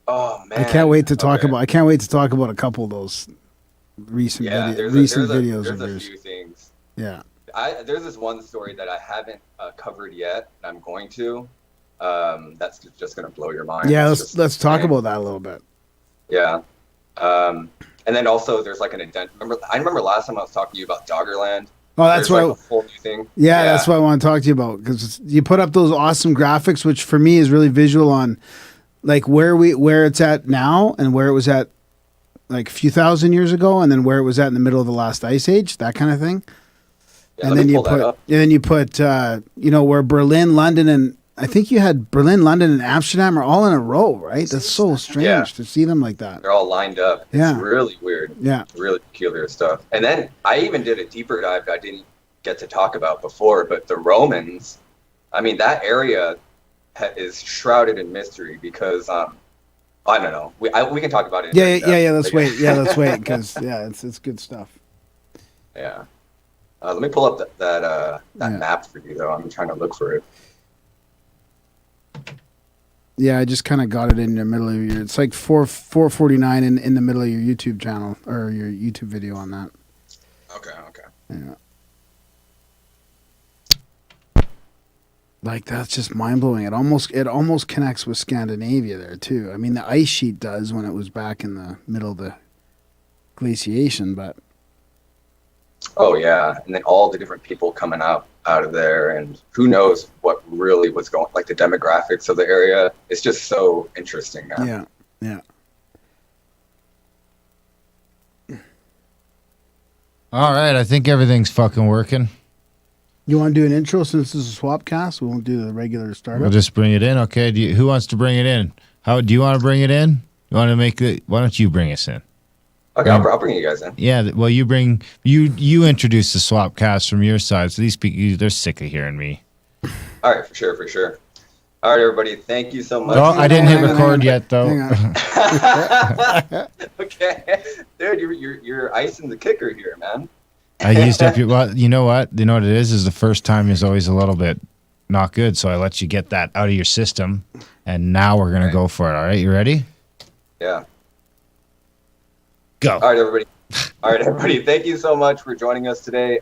Oh I man. can't wait to talk about. I can't wait to talk about a couple of those recent videos there's of a yours. few things. Yeah. There's this one story that I haven't covered yet, and I'm going to. That's just gonna blow your mind. Yeah. It's Let's just talk insane. about that a little bit. Yeah. And then also there's like an indent. I remember last time I was talking to you about Doggerland. Oh, that's There's why. like a whole new thing. Yeah, that's what I want to talk to you about, because you put up those awesome graphics, which for me is really visual on like where it's at now and where it was at like a few thousand years ago, and then where it was at in the middle of the last ice age, that kind of thing. Yeah, And then you put where Berlin, London, and I think you had Berlin, London, and Amsterdam are all in a row, right? That's so strange to see them like that. They're all lined up. Yeah. It's really weird. Yeah. Really peculiar stuff. And then I even did a deeper dive that I didn't get to talk about before, but the Romans, I mean, that area is shrouded in mystery because, I don't know. We can talk about it. Yeah. Let's wait. Yeah, let's wait, because it's good stuff. Yeah. Let me pull up that map for you, though. I'm trying to look for it. Yeah, I just kind of got it in the middle of your. It's like 449 in the middle of your YouTube channel or your YouTube video on that. Okay. Yeah. Like, that's just mind blowing. It almost connects with Scandinavia there too. I mean, the ice sheet does when it was back in the middle of the glaciation, but. Oh yeah, and then all the different people coming out of there, and who knows what really was going, like the demographics of the area. It's just so interesting now. Yeah. All right, I think everything's fucking working. You want to do an intro since this is a Swapcast? We won't do the regular startup. We'll just bring it in, okay? Who wants to bring it in? How do you want to bring it in? You want to make it? Why don't you bring us in? Okay, I'll bring you guys in. Yeah, well, you introduce the Swapcast from your side, so these people, they're sick of hearing me. All right, for sure. All right, everybody, thank you so much. Oh, I didn't hit record yet, though. Okay, dude, you're icing the kicker here, man. I used up your. Well, you know what? You know what it is? Is the first time is always a little bit not good, so I let you get that out of your system, and now we're gonna go for it. All right, you ready? Yeah. Go. All right, everybody. Thank you so much for joining us today.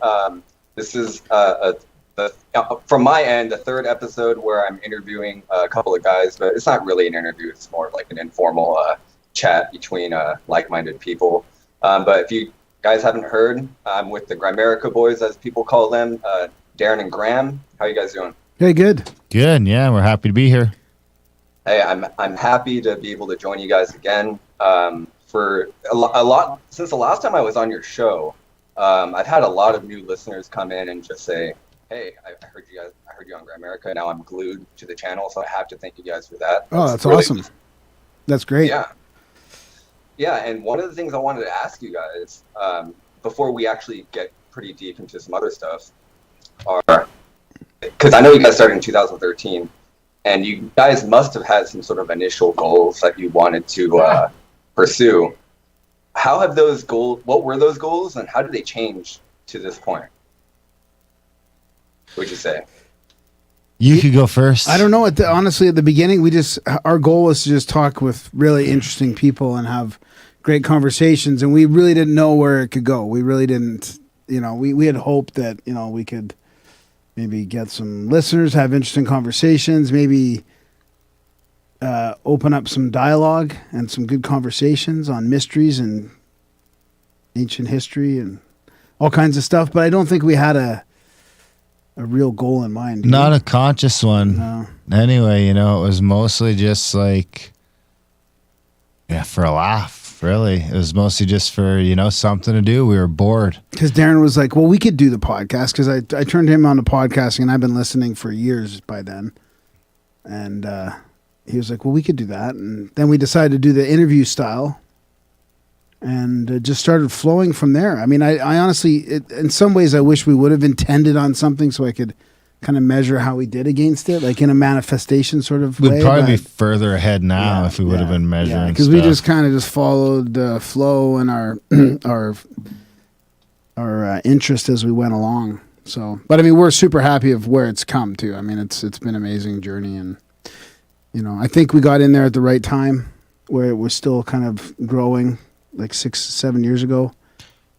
This is from my end, the third episode where I'm interviewing a couple of guys, but it's not really an interview. It's more like an informal chat between like-minded people. But if you guys haven't heard, I'm with the Grimerica boys, as people call them, Darren and Graham. How you guys doing? Hey, good. Good. Yeah, we're happy to be here. Hey, I'm happy to be able to join you guys again. For a lot since the last time I was on your show, I've had a lot of new listeners come in and just say, "Hey, I heard you on Grimerica. Now I'm glued to the channel, so I have to thank you guys for that." Oh, that's really awesome. That's great. Yeah. And one of the things I wanted to ask you guys before we actually get pretty deep into some other stuff are, because I know you guys started in 2013, and you guys must have had some sort of initial goals that you wanted to pursue. How have those goals, what were those goals, and how did they change to this point? What'd you say? You could go first. I don't know. Honestly, at the beginning, our goal was to just talk with really interesting people and have great conversations, and we really didn't know where it could go. We really didn't, we had hoped that, we could maybe get some listeners, have interesting conversations, maybe open up some dialogue and some good conversations on mysteries and ancient history and all kinds of stuff. But I don't think we had a real goal in mind. Not a conscious one. No. Anyway, it was mostly just like, for a laugh, really. It was mostly just for, something to do. We were bored. Because Darren was like, well, we could do the podcast, because I turned him on to podcasting, and I've been listening for years by then. And he was like, well, we could do that. And then we decided to do the interview style, and it just started flowing from there. I mean, I honestly, in some ways, I wish we would have intended on something so I could kind of measure how we did against it, like in a manifestation sort of way. We'd probably be further ahead now if we would have been measuring. Because we just kind of just followed the flow and our interest as we went along. So, but I mean, we're super happy of where it's come to. I mean, it's been an amazing journey, and I think we got in there at the right time. where it was still kind of growing like 6-7 years ago.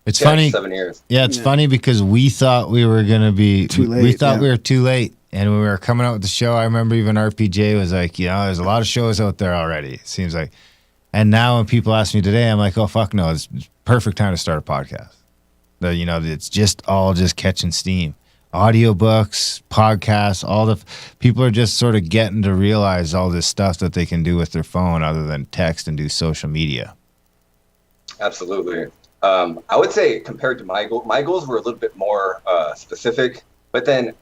It's funny. 7 years. Yeah, it's funny because we thought we were going to be Too late, We thought yeah. we were too late. And when we were coming out with the show, I remember even RPJ was like, there's a lot of shows out there already, it seems like. And now when people ask me today, I'm like, oh, fuck no, it's perfect time to start a podcast. It's just all just catching steam. Audiobooks, podcasts, all the people are just sort of getting to realize all this stuff that they can do with their phone other than text and do social media. Absolutely. I would say compared to my goals were a little bit more specific, but then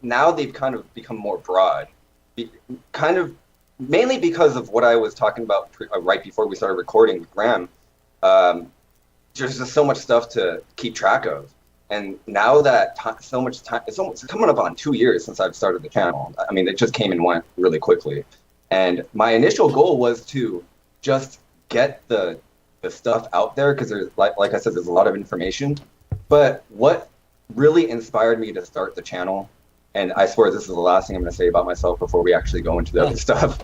now they've kind of become more broad, mainly because of what I was talking about right before we started recording with Graham. There's just so much stuff to keep track of. And now that so much time, it's coming up on 2 years since I've started the channel. I mean, it just came and went really quickly. And my initial goal was to just get the stuff out there, because there's, like I said, there's a lot of information. But what really inspired me to start the channel, and I swear this is the last thing I'm going to say about myself before we actually go into the other stuff,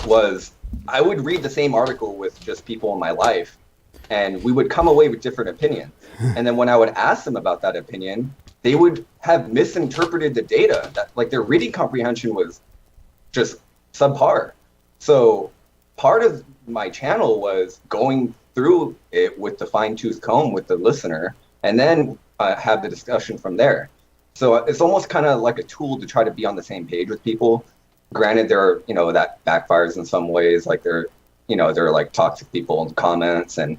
was I would read the same article with just people in my life, and we would come away with different opinions. And then when I would ask them about that opinion, they would have misinterpreted the data. That, like, their reading comprehension was just subpar. So part of my channel was going through it with the fine-tooth comb with the listener, and then have the discussion from there. So it's almost kind of like a tool to try to be on the same page with people. Granted, there are, that backfires in some ways, like they're like toxic people in comments and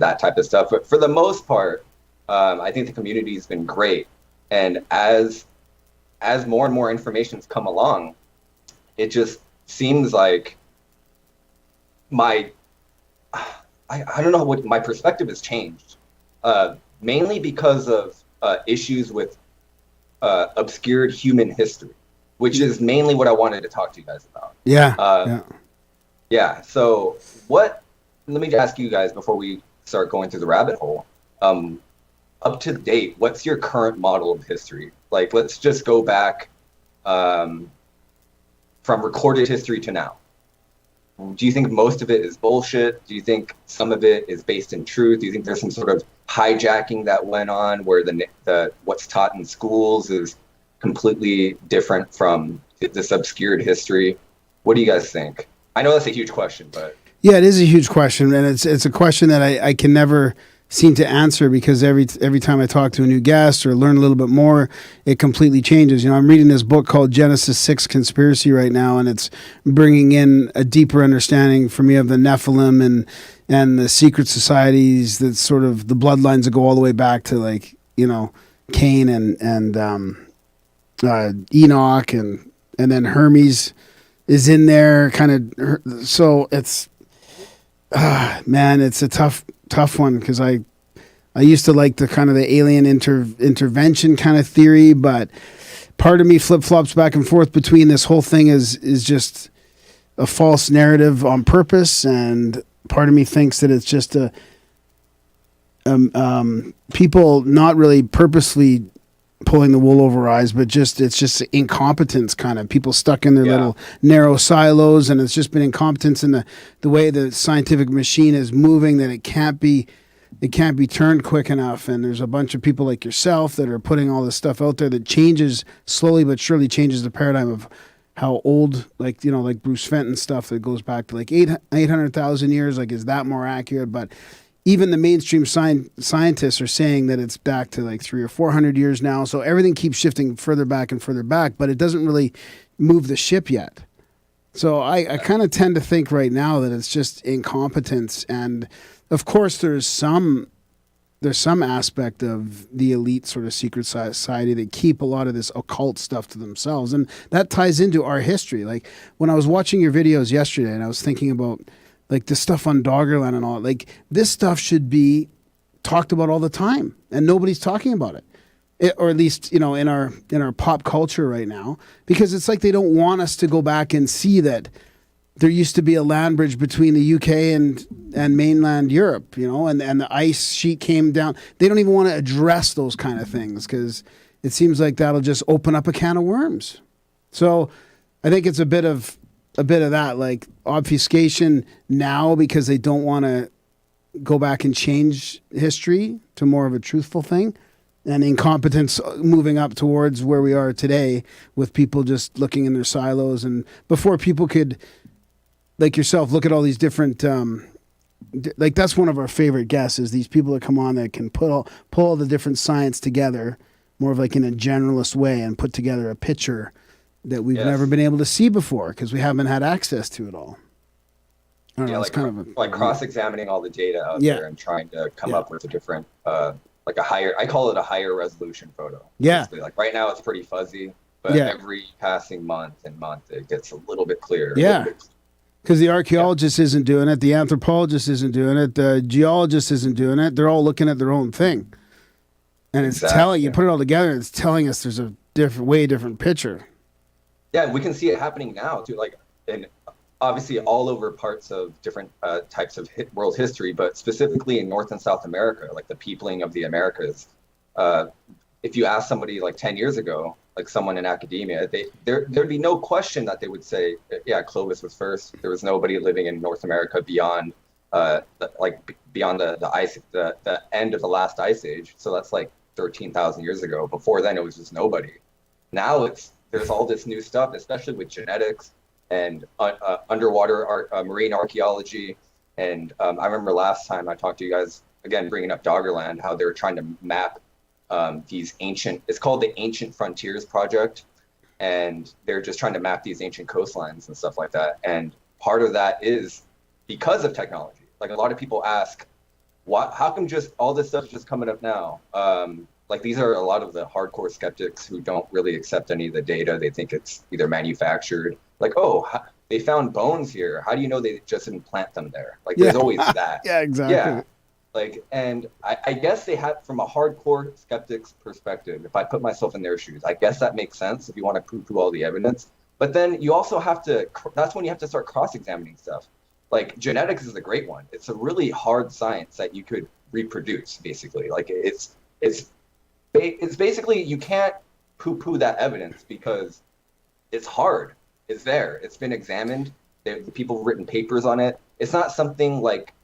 that type of stuff. But for the most part, I think the community has been great. And as more and more information's come along, it just seems like I don't know what my perspective has changed, mainly because of issues with obscured human history, which is mainly what I wanted to talk to you guys about. Yeah. So let me ask you guys before we start going through the rabbit hole, up to date, what's your current model of history? Like, let's just go back from recorded history to now. Do you think most of it is bullshit? Do you think some of it is based in truth? Do you think there's some sort of hijacking that went on where the what's taught in schools is completely different from this obscured history? What do you guys think? I know that's a huge question, but Yeah, it is a huge question, and it's a question that I can never seem to answer, because every time I talk to a new guest or learn a little bit more, it completely changes. I'm reading this book called Genesis 6 Conspiracy right now, and it's bringing in a deeper understanding for me of the Nephilim and the secret societies, that sort of the bloodlines that go all the way back to Cain and Enoch, and then Hermes is in there, kind of. So it's man, it's a tough one, because I used to like the kind of the alien intervention kind of theory, but part of me flip-flops back and forth between this whole thing is just a false narrative on purpose, and part of me thinks that it's just people not really purposely pulling the wool over our eyes, but it's just incompetence, kind of people stuck in their little narrow silos, and it's just been incompetence in the way the scientific machine is moving, that it can't be turned quick enough. And there's a bunch of people like yourself that are putting all this stuff out there that changes slowly but surely changes the paradigm of how old, like Bruce Fenton stuff that goes back to like 800,000 years. Like, is that more accurate? But even the mainstream scientists are saying that it's back to like 300 or 400 years now. So everything keeps shifting further back and further back, but it doesn't really move the ship yet. So I kind of tend to think right now that it's just incompetence. And of course there's some aspect of the elite sort of secret society that keep a lot of this occult stuff to themselves. And that ties into our history. Like, when I was watching your videos yesterday and I was thinking about like the stuff on Doggerland and all, like, this stuff should be talked about all the time, and nobody's talking about it, or at least in our pop culture right now, because it's like they don't want us to go back and see that there used to be a land bridge between the UK and mainland Europe, and the ice sheet came down. They don't even want to address those kind of things, because it seems like that'll just open up a can of worms. So I think it's a bit of a bit of that, like obfuscation now because they don't want to go back and change history to more of a truthful thing, and incompetence moving up towards where we are today with people just looking in their silos. And before people could, like yourself, look at all these different, like that's one of our favorite guests is these people that come on that can pull all the different science together more of like in a generalist way and put together a picture that we've never been able to see before because we haven't had access to it all. I don't know, like, kind of like cross-examining all the data out there and trying to come up with a different, like a higher, I call it a higher resolution photo. Yeah. Basically. Like right now it's pretty fuzzy, but every passing month it gets a little bit clearer. Yeah. Because the archaeologist isn't doing it, the anthropologist isn't doing it, the geologist isn't doing it. They're all looking at their own thing. And it's telling, you put it all together, and it's telling us there's a way different picture. Yeah, we can see it happening now too, like, and obviously all over parts of different types of world history, but specifically in North and South America, like the peopling of the Americas. If you ask somebody like 10 years ago, like someone in academia, there'd be no question that they would say, yeah, Clovis was first. There was nobody living in North America beyond beyond the end of the last ice age. So that's like 13,000 years ago. Before then, it was just nobody. Now there's all this new stuff, especially with genetics and underwater marine archaeology. And I remember last time I talked to you guys, again, bringing up Doggerland, how they were trying to map these ancient, it's called the Ancient Frontiers Project. And they're just trying to map these ancient coastlines and stuff like that. And part of that is because of technology. Like a lot of people ask, how come just all this stuff is just coming up now? Like these are a lot of the hardcore skeptics who don't really accept any of the data. They think it's either manufactured. Like, they found bones here. How do you know they just didn't plant them there? Like there's always that. Yeah, exactly. Yeah. Like, and I guess they have, from a hardcore skeptic's perspective, if I put myself in their shoes, I guess that makes sense if you want to prove all the evidence. But then you also have to, that's when you have to start cross-examining stuff. Like genetics is a great one. It's a really hard science that you could reproduce, basically. Like it's basically, you can't poo-poo that evidence because it's hard. It's there. It's been examined. People have written papers on it. It's not something like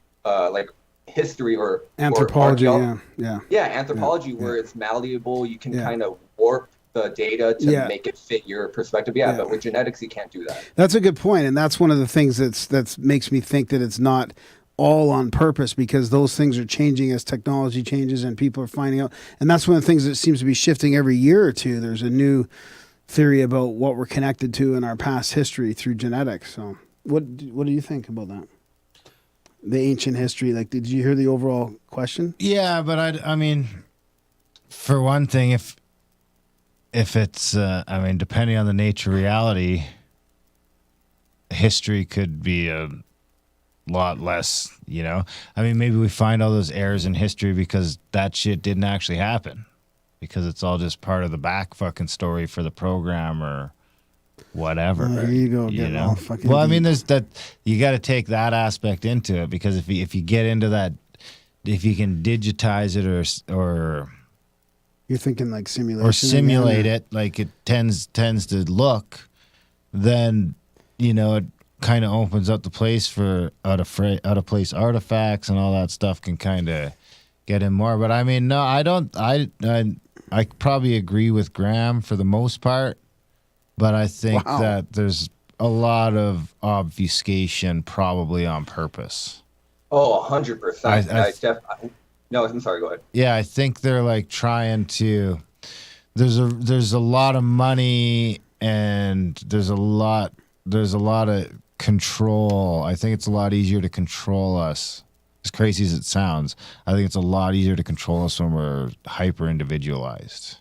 history or anthropology. Anthropology where it's malleable. You can kind of warp the data to make it fit your perspective. But with genetics, you can't do that. That's a good point, and that's one of the things that makes me think that it's not all on purpose, because those things are changing as technology changes and people are finding out. And that's one of the things that seems to be shifting every year or two. There's a new theory about what we're connected to in our past history through genetics. So what do you think about that? The ancient history, like, did you hear the overall question? Yeah, but I mean, for one thing, if it's, depending on the nature of reality, history could be a lot less, I mean, maybe we find all those errors in history because that shit didn't actually happen, because it's all just part of the back fucking story for the program or whatever. There you go. Well, I mean, there's that, you got to take that aspect into it, because if you get into that, if you can digitize it or you're thinking like simulation, or simulate it like it tends to look, then it kind of opens up the place for out of place artifacts and all that stuff can kind of get in more. But I mean, no, I don't. I probably agree with Graham for the most part, but I think that there's a lot of obfuscation probably on purpose. Oh, 100%. No, I'm sorry. Go ahead. Yeah, I think they're like trying to. There's a lot of money and there's a lot of control. I think it's a lot easier to control us. As crazy as it sounds, I think it's a lot easier to control us when we're hyper individualized.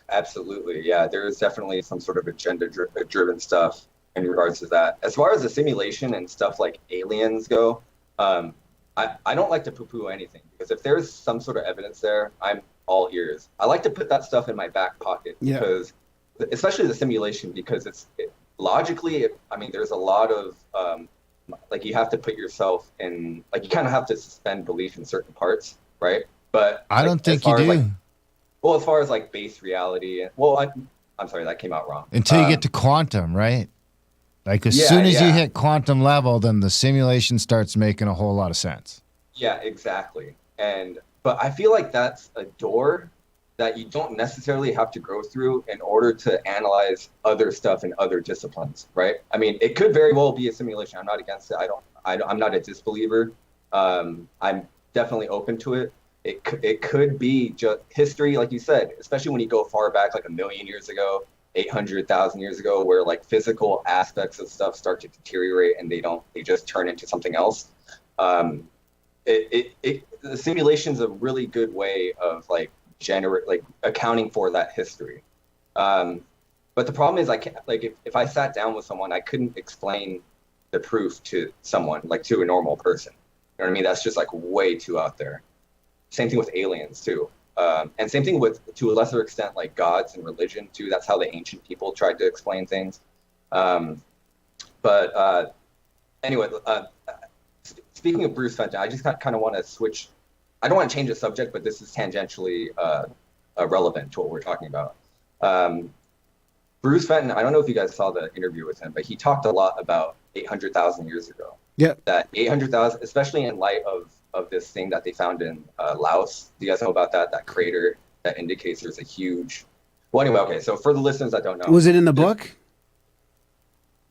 Absolutely, yeah. There is definitely some sort of agenda-driven stuff in regards to that. As far as the simulation and stuff like aliens go, I don't like to poo-poo anything, because if there's some sort of evidence there, I'm all ears. I like to put that stuff in my back pocket, because, especially the simulation, because logically, there's a lot of like you have to put yourself in, like you kind of have to suspend belief in certain parts, right? But I don't think you do. As far as like base reality, I'm sorry, that came out wrong. Until you get to quantum, right? Like as Yeah, soon as you yeah. hit quantum level, then the simulation starts making a whole lot of sense. Yeah, exactly. But I feel like that's a door that you don't necessarily have to go through in order to analyze other stuff in other disciplines, right? I mean, it could very well be a simulation. I'm not against it. I'm not a disbeliever. I'm definitely open to it. It could be just history, like you said, especially when you go far back, like 1,000,000 years ago, 800,000 years ago, where like physical aspects of stuff start to deteriorate and they just turn into something else. Um, the simulation's a really good way of like accounting for that history. But the problem is I can't, like, if I sat down with someone, I couldn't explain the proof to someone, like to a normal person. You know what I mean? That's just like way too out there. Same thing with aliens too. And same thing with, to a lesser extent, like gods and religion too. That's how the ancient people tried to explain things. But anyway, speaking of Bruce Fenton, I just kind of want to switch. I don't want to change the subject, but this is tangentially relevant to what we're talking about. Bruce Fenton, I don't know if you guys saw the interview with him, but he talked a lot about 800,000 years ago. Yeah. That 800,000, especially in light of this thing that they found in Laos. Do you guys know about that? That crater that indicates there's a huge. Well, anyway, okay. So for the listeners that don't know, Was it in the book?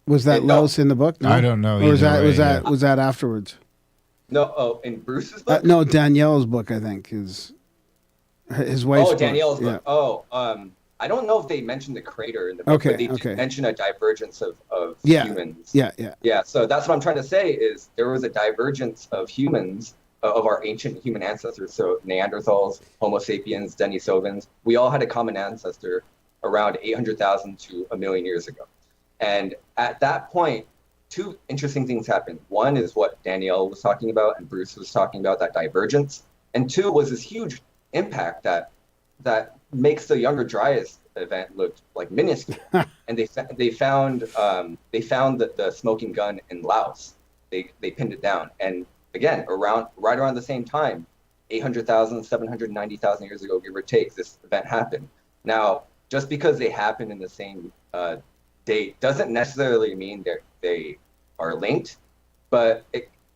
Was that No. Laos in the book? No? I don't know. Or was either that way, was that afterwards? No, oh, in Bruce's book. No, Danielle's book, I think, is his wife's Oh, Danielle's book. book. Oh, I don't know if they mentioned the crater in the book, Okay, but they did okay. mention a divergence of Yeah. humans. Yeah. Yeah, so that's what I'm trying to say is there was a divergence of humans, of our ancient human ancestors. So Neanderthals, Homo sapiens, Denisovans, we all had a common ancestor around 800,000 to 1,000,000 years ago. And at that point, two interesting things happened. One is what Danielle was talking about and Bruce was talking about, that divergence. And two was this huge impact that makes the Younger Dryas event look like minuscule. And they found the smoking gun in Laos. They pinned it down. And again, right around the same time, 800,000, 790,000 years ago, give or take, this event happened. Now, just because they happen in the same date doesn't necessarily mean they are linked, but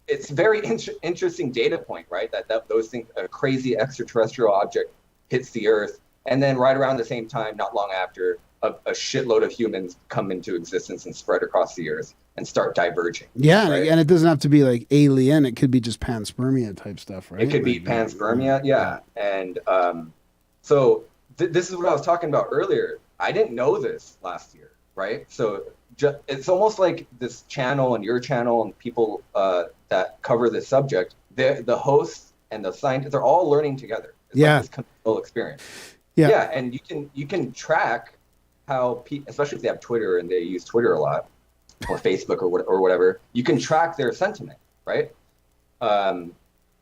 it's very interesting data point, right? That those things, a crazy extraterrestrial object hits the Earth, and then right around the same time, not long after, a shitload of humans come into existence and spread across the Earth and start diverging. Yeah, right? and it doesn't have to be like alien. It could be just panspermia type stuff, right? It could be panspermia, yeah. And so this is what I was talking about earlier. I didn't know this last year, right? So it's almost like this channel and your channel and people that cover this subject, the hosts and the scientists, they're all learning together. It's like this communal experience. Yeah, and you can track how people, especially if they have Twitter and they use Twitter a lot, or Facebook or whatever, you can track their sentiment, right?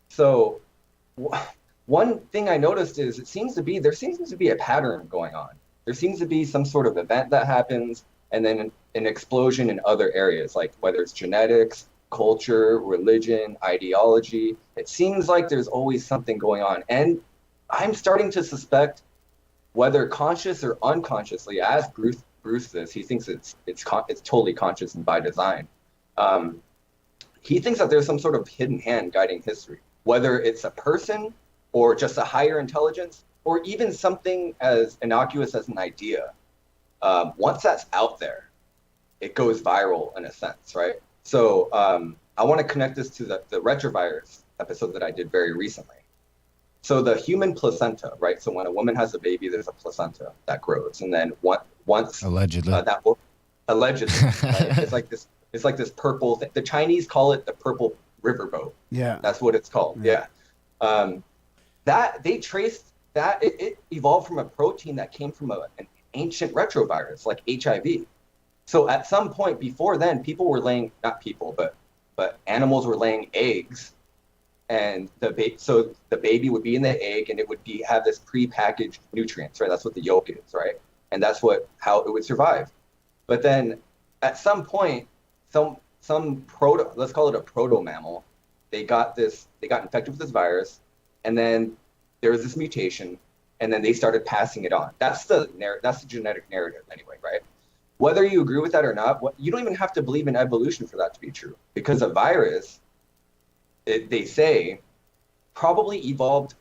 So one thing I noticed is there seems to be a pattern going on. There seems to be some sort of event that happens, and then an explosion in other areas, like whether it's genetics, culture, religion, ideology. It seems like there's always something going on. And I'm starting to suspect, whether conscious or unconsciously, as Bruce this, he thinks it's totally conscious and by design. He thinks that there's some sort of hidden hand guiding history, whether it's a person or just a higher intelligence, or even something as innocuous as an idea. Once that's out there, it goes viral in a sense, right? So I want to connect this to the retrovirus episode that I did very recently. So the human placenta, right? So when a woman has a baby, there's a placenta that grows, and then once allegedly allegedly, right? It's like this purple thing. The Chinese call it the purple riverboat. Yeah, that's what it's called. Yeah, that they traced that it evolved from a protein that came from an ancient retrovirus like HIV. So at some point before then, people were laying, not people, but animals were laying eggs. And so the baby would be in the egg, and it would have this prepackaged nutrients, right? That's what the yolk is, right? And that's how it would survive. But then at some point, let's call it a proto mammal, they got infected with this virus, and then there was this mutation, and then they started passing it on. That's the genetic narrative anyway, right? whether you agree with that or not, you don't even have to believe in evolution for that to be true. Because a virus, they say, probably evolved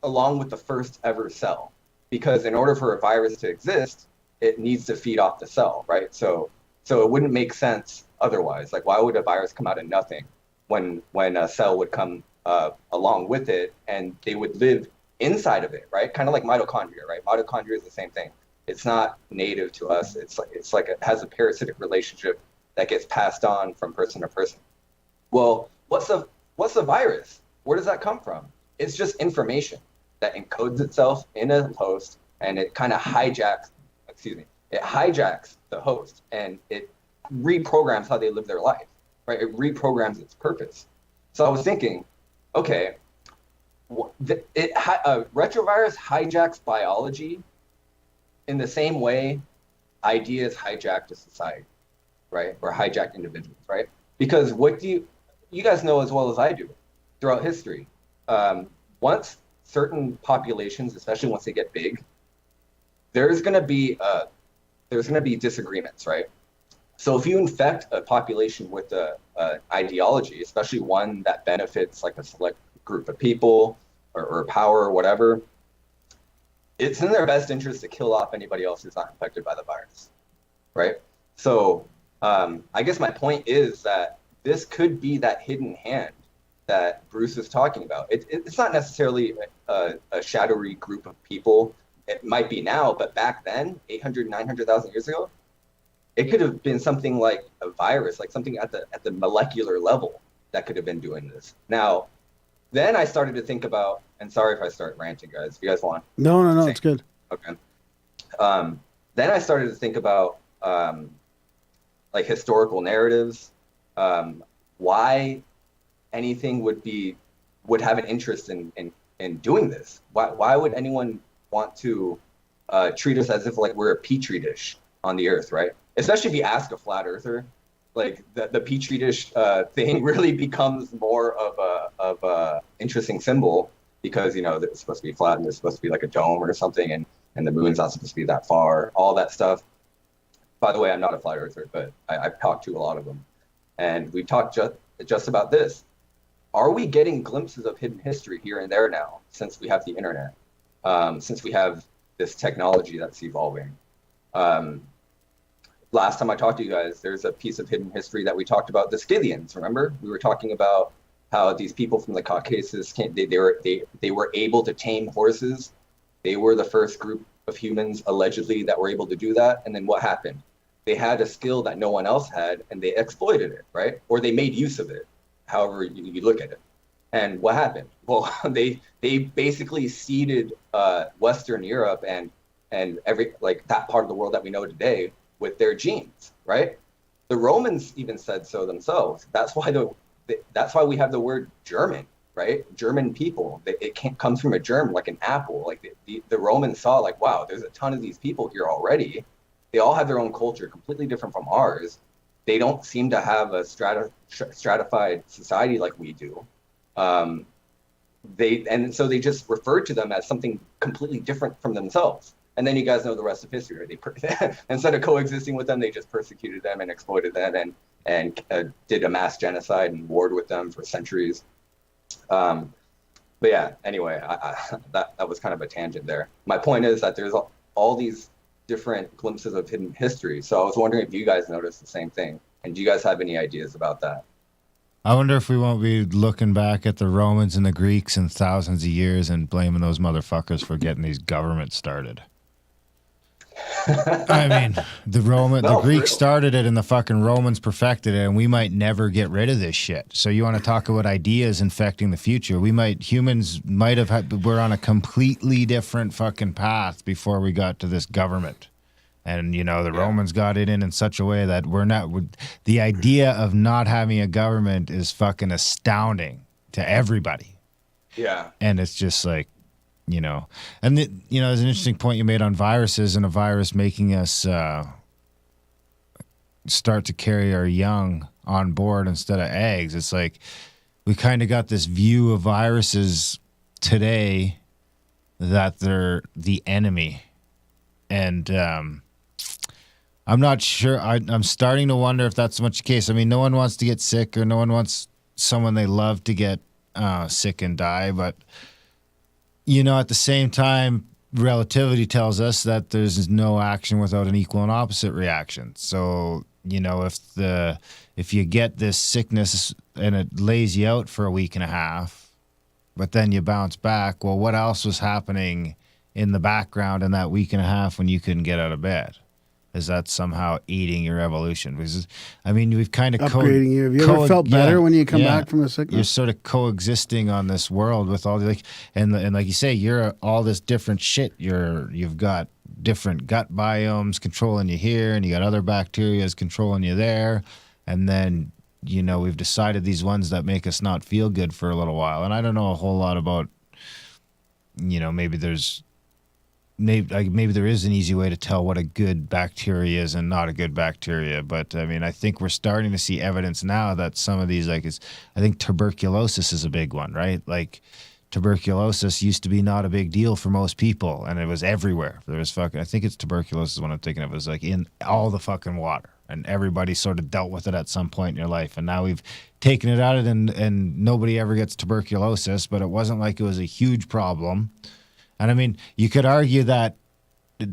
along with the first ever cell. Because in order for a virus to exist, it needs to feed off the cell, right? So it wouldn't make sense otherwise. Like, why would a virus come out of nothing when a cell would come along with it, and they would live inside of it, right? Kind of like mitochondria, right? Mitochondria is the same thing. It's not native to us. It's like it has a parasitic relationship that gets passed on from person to person. Well, what's a virus? Where does that come from? It's just information that encodes itself in a host, and it kind of hijacks the host, and it reprograms how they live their life, right? It reprograms its purpose. So I was thinking, okay, retrovirus hijacks biology in the same way ideas hijacked a society, right? Or hijacked individuals, right? Because what you guys know as well as I do throughout history, once certain populations, especially once they get big, there's going to be disagreements, right? So if you infect a population with a ideology, especially one that benefits like a select group of people or power or whatever, it's in their best interest to kill off anybody else who's not infected by the virus, right? So I guess my point is that this could be that hidden hand that Bruce is talking about. It's not necessarily a shadowy group of people. It might be now, but back then, 800, 900,000 years ago, it could have been something like a virus, like something at the molecular level that could have been doing this. Now, then I started to think about, and sorry if I start ranting, guys, if you guys want. No, it's good. Okay. Then I started to think about like historical narratives, why anything would have an interest in doing this. Why would anyone want to treat us as if like we're a petri dish on the earth, right? Especially if you ask a flat earther, like the petri dish thing really becomes more of a interesting symbol, because it's supposed to be flat and it's supposed to be like a dome or something, and the moon's not supposed to be that far, all that stuff. By the way, I'm not a flat earther, but I've talked to a lot of them, and we've talked just about this. Are we getting glimpses of hidden history here and there now, since we have the internet, since we have this technology that's evolving? Last time I talked to you guys, there's a piece of hidden history that we talked about, the Scythians. Remember, we were talking about how these people from the Caucasus they were able to tame horses. They were the first group of humans allegedly that were able to do that. And then what happened? They had a skill that no one else had, and they exploited it, right? Or they made use of it, however you look at it. And what happened? Well, they basically seeded Western Europe and every like that part of the world that we know today with their genes, right? The Romans even said so themselves. That's why we have the word German, right? German people. It comes from a germ, like an apple. Like the Romans saw, like, wow, there's a ton of these people here already. They all have their own culture, completely different from ours. They don't seem to have a stratified society like we do. So they just referred to them as something completely different from themselves. And then you guys know the rest of history. They instead of coexisting with them, they just persecuted them and exploited them and did a mass genocide and warred with them for centuries. But yeah, anyway, that was kind of a tangent there. My point is that there's all these different glimpses of hidden history. So I was wondering if you guys noticed the same thing. And do you guys have any ideas about that? I wonder if we won't be looking back at the Romans and the Greeks in thousands of years and blaming those motherfuckers for getting these governments started. I mean, the Greeks started it and the fucking Romans perfected it, and we might never get rid of this shit. So you want to talk about ideas infecting the future? Humans might have we're on a completely different fucking path before we got to this government. And, the Romans got it in such a way that the idea of not having a government is fucking astounding to everybody. Yeah. And it's just like, and there's an interesting point you made on viruses and a virus making us start to carry our young on board instead of eggs. It's like we kind of got this view of viruses today that they're the enemy. And I'm not sure. I'm starting to wonder if that's so much the case. I mean, no one wants to get sick, or no one wants someone they love to get sick and die. But, at the same time, relativity tells us that there's no action without an equal and opposite reaction. So, if you get this sickness and it lays you out for a week and a half, but then you bounce back, well, what else was happening in the background in that week and a half when you couldn't get out of bed? Is that somehow aiding your evolution? Because, we've kind of upgrading you. Have you ever felt better when you come back from a sickness? You're sort of coexisting on this world with all the and like you say, you're all this different shit. You've got different gut biomes controlling you here, and you got other bacteria controlling you there, and then we've decided these ones that make us not feel good for a little while. And I don't know a whole lot about maybe there is an easy way to tell what a good bacteria is and not a good bacteria. But I think we're starting to see evidence now that some of these, I think tuberculosis is a big one, right? Like tuberculosis used to be not a big deal for most people, and it was everywhere. There was I think it's tuberculosis what I'm thinking of. It was like in all the fucking water, and everybody sort of dealt with it at some point in your life. And now we've taken it out of it, and nobody ever gets tuberculosis, but it wasn't like it was a huge problem. And you could argue that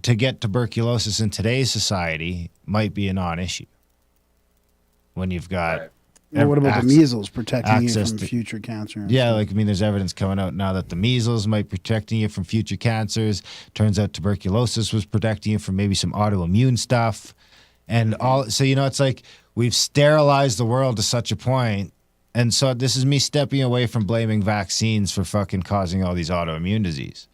to get tuberculosis in today's society might be a non-issue when you've got. Right. Well, what about the measles protecting you from future cancer? Yeah, there's evidence coming out now that the measles might be protecting you from future cancers. Turns out tuberculosis was protecting you from maybe some autoimmune stuff. And all, so, it's like we've sterilized the world to such a point. And so this is me stepping away from blaming vaccines for fucking causing all these autoimmune disease.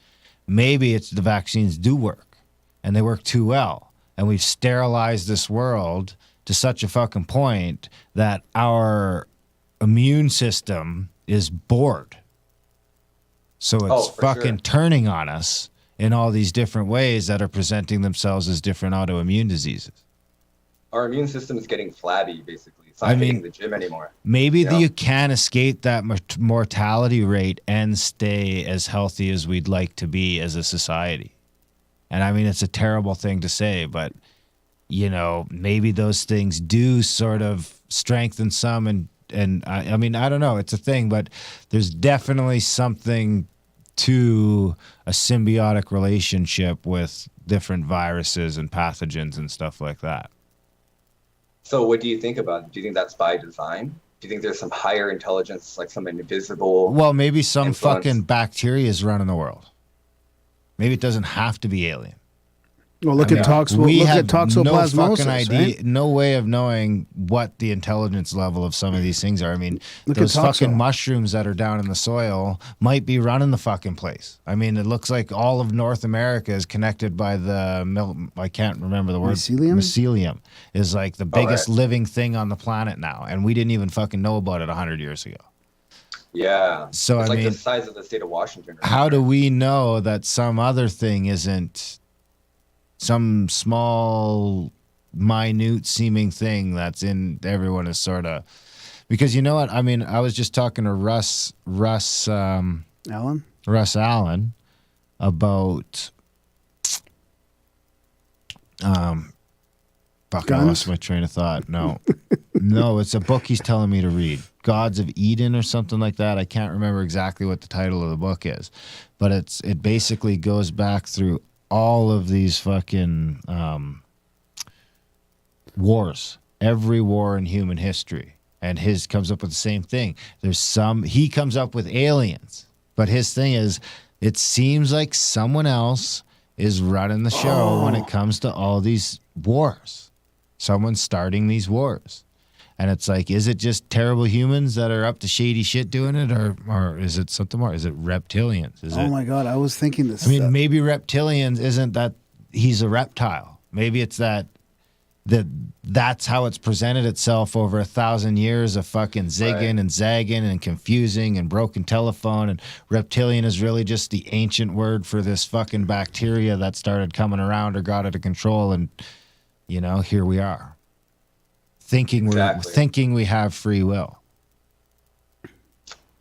Maybe it's the vaccines do work, and they work too well. And we've sterilized this world to such a fucking point that our immune system is bored. So it's fucking turning on us in all these different ways that are presenting themselves as different autoimmune diseases. Our immune system is getting flabby, basically. It's not hitting the gym anymore. Maybe you can escape that mortality rate and stay as healthy as we'd like to be as a society. And it's a terrible thing to say, but maybe those things do sort of strengthen some. And I don't know, it's a thing, but there's definitely something to a symbiotic relationship with different viruses and pathogens and stuff like that. So what do you think about it? Do you think that's by design? Do you think there's some higher intelligence, like some invisible? Well, maybe some influence? fucking bacteria is running the world. Maybe it doesn't have to be alien. Well, look at toxoplasmosis. No fucking idea, right? no way of knowing what the intelligence level of some of these things are. Look those at fucking mushrooms that are down in the soil might be running the fucking place. It looks like all of North America is connected by I can't remember the word. Mycelium? Mycelium is like the biggest living thing on the planet now, and we didn't even fucking know about it 100 years ago. Yeah. So it's like the size of the state of Washington. How do we know that some other thing isn't some small, minute seeming thing that's in everyone is sort of, because you know what? I was just talking to Russ Allen about, fuck, I lost my train of thought. No, it's a book he's telling me to read. Gods of Eden or something like that. I can't remember exactly what the title of the book is, but it basically goes back through all of these fucking wars, every war in human history, and his comes up with the same thing. He comes up with aliens, but his thing is, it seems like someone else is running the show when it comes to all these wars. Someone's starting these wars. And it's like, is it just terrible humans that are up to shady shit doing it, or is it something more? Is it reptilians? My God, I was thinking this. Maybe reptilians isn't that he's a reptile. Maybe it's that's how it's presented itself over 1,000 years of fucking zigging and zagging and confusing and broken telephone. And reptilian is really just the ancient word for this fucking bacteria that started coming around or got out of control. And, here we are. Thinking we have free will.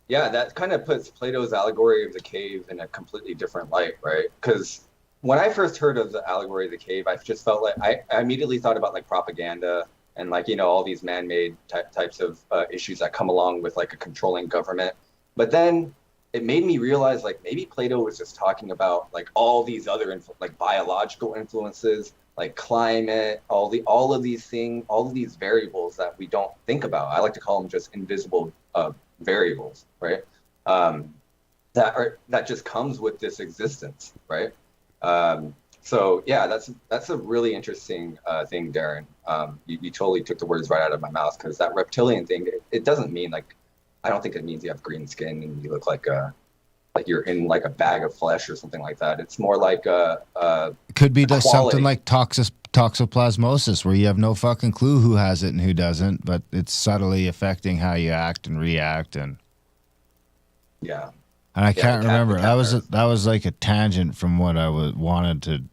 Yeah, that kind of puts Plato's allegory of the cave in a completely different light, right? Because when I first heard of the allegory of the cave, I just felt like I immediately thought about like propaganda and like, all these man-made types of issues that come along with like a controlling government. But then it made me realize like maybe Plato was just talking about like all these other like biological influences, like climate, all of these things, all of these variables that we don't think about. I like to call them just invisible variables, right? That just comes with this existence, right? So yeah, that's a really interesting thing, Darren. You totally took the words right out of my mouth, because that reptilian thing, it doesn't mean like, I don't think it means you have green skin and you look like you're in like a bag of flesh or something like that. It's more like it could be something like toxoplasmosis, where you have no fucking clue who has it and who doesn't, but it's subtly affecting how you act and react. And yeah. And I can't remember. That was like a tangent from what I wanted to.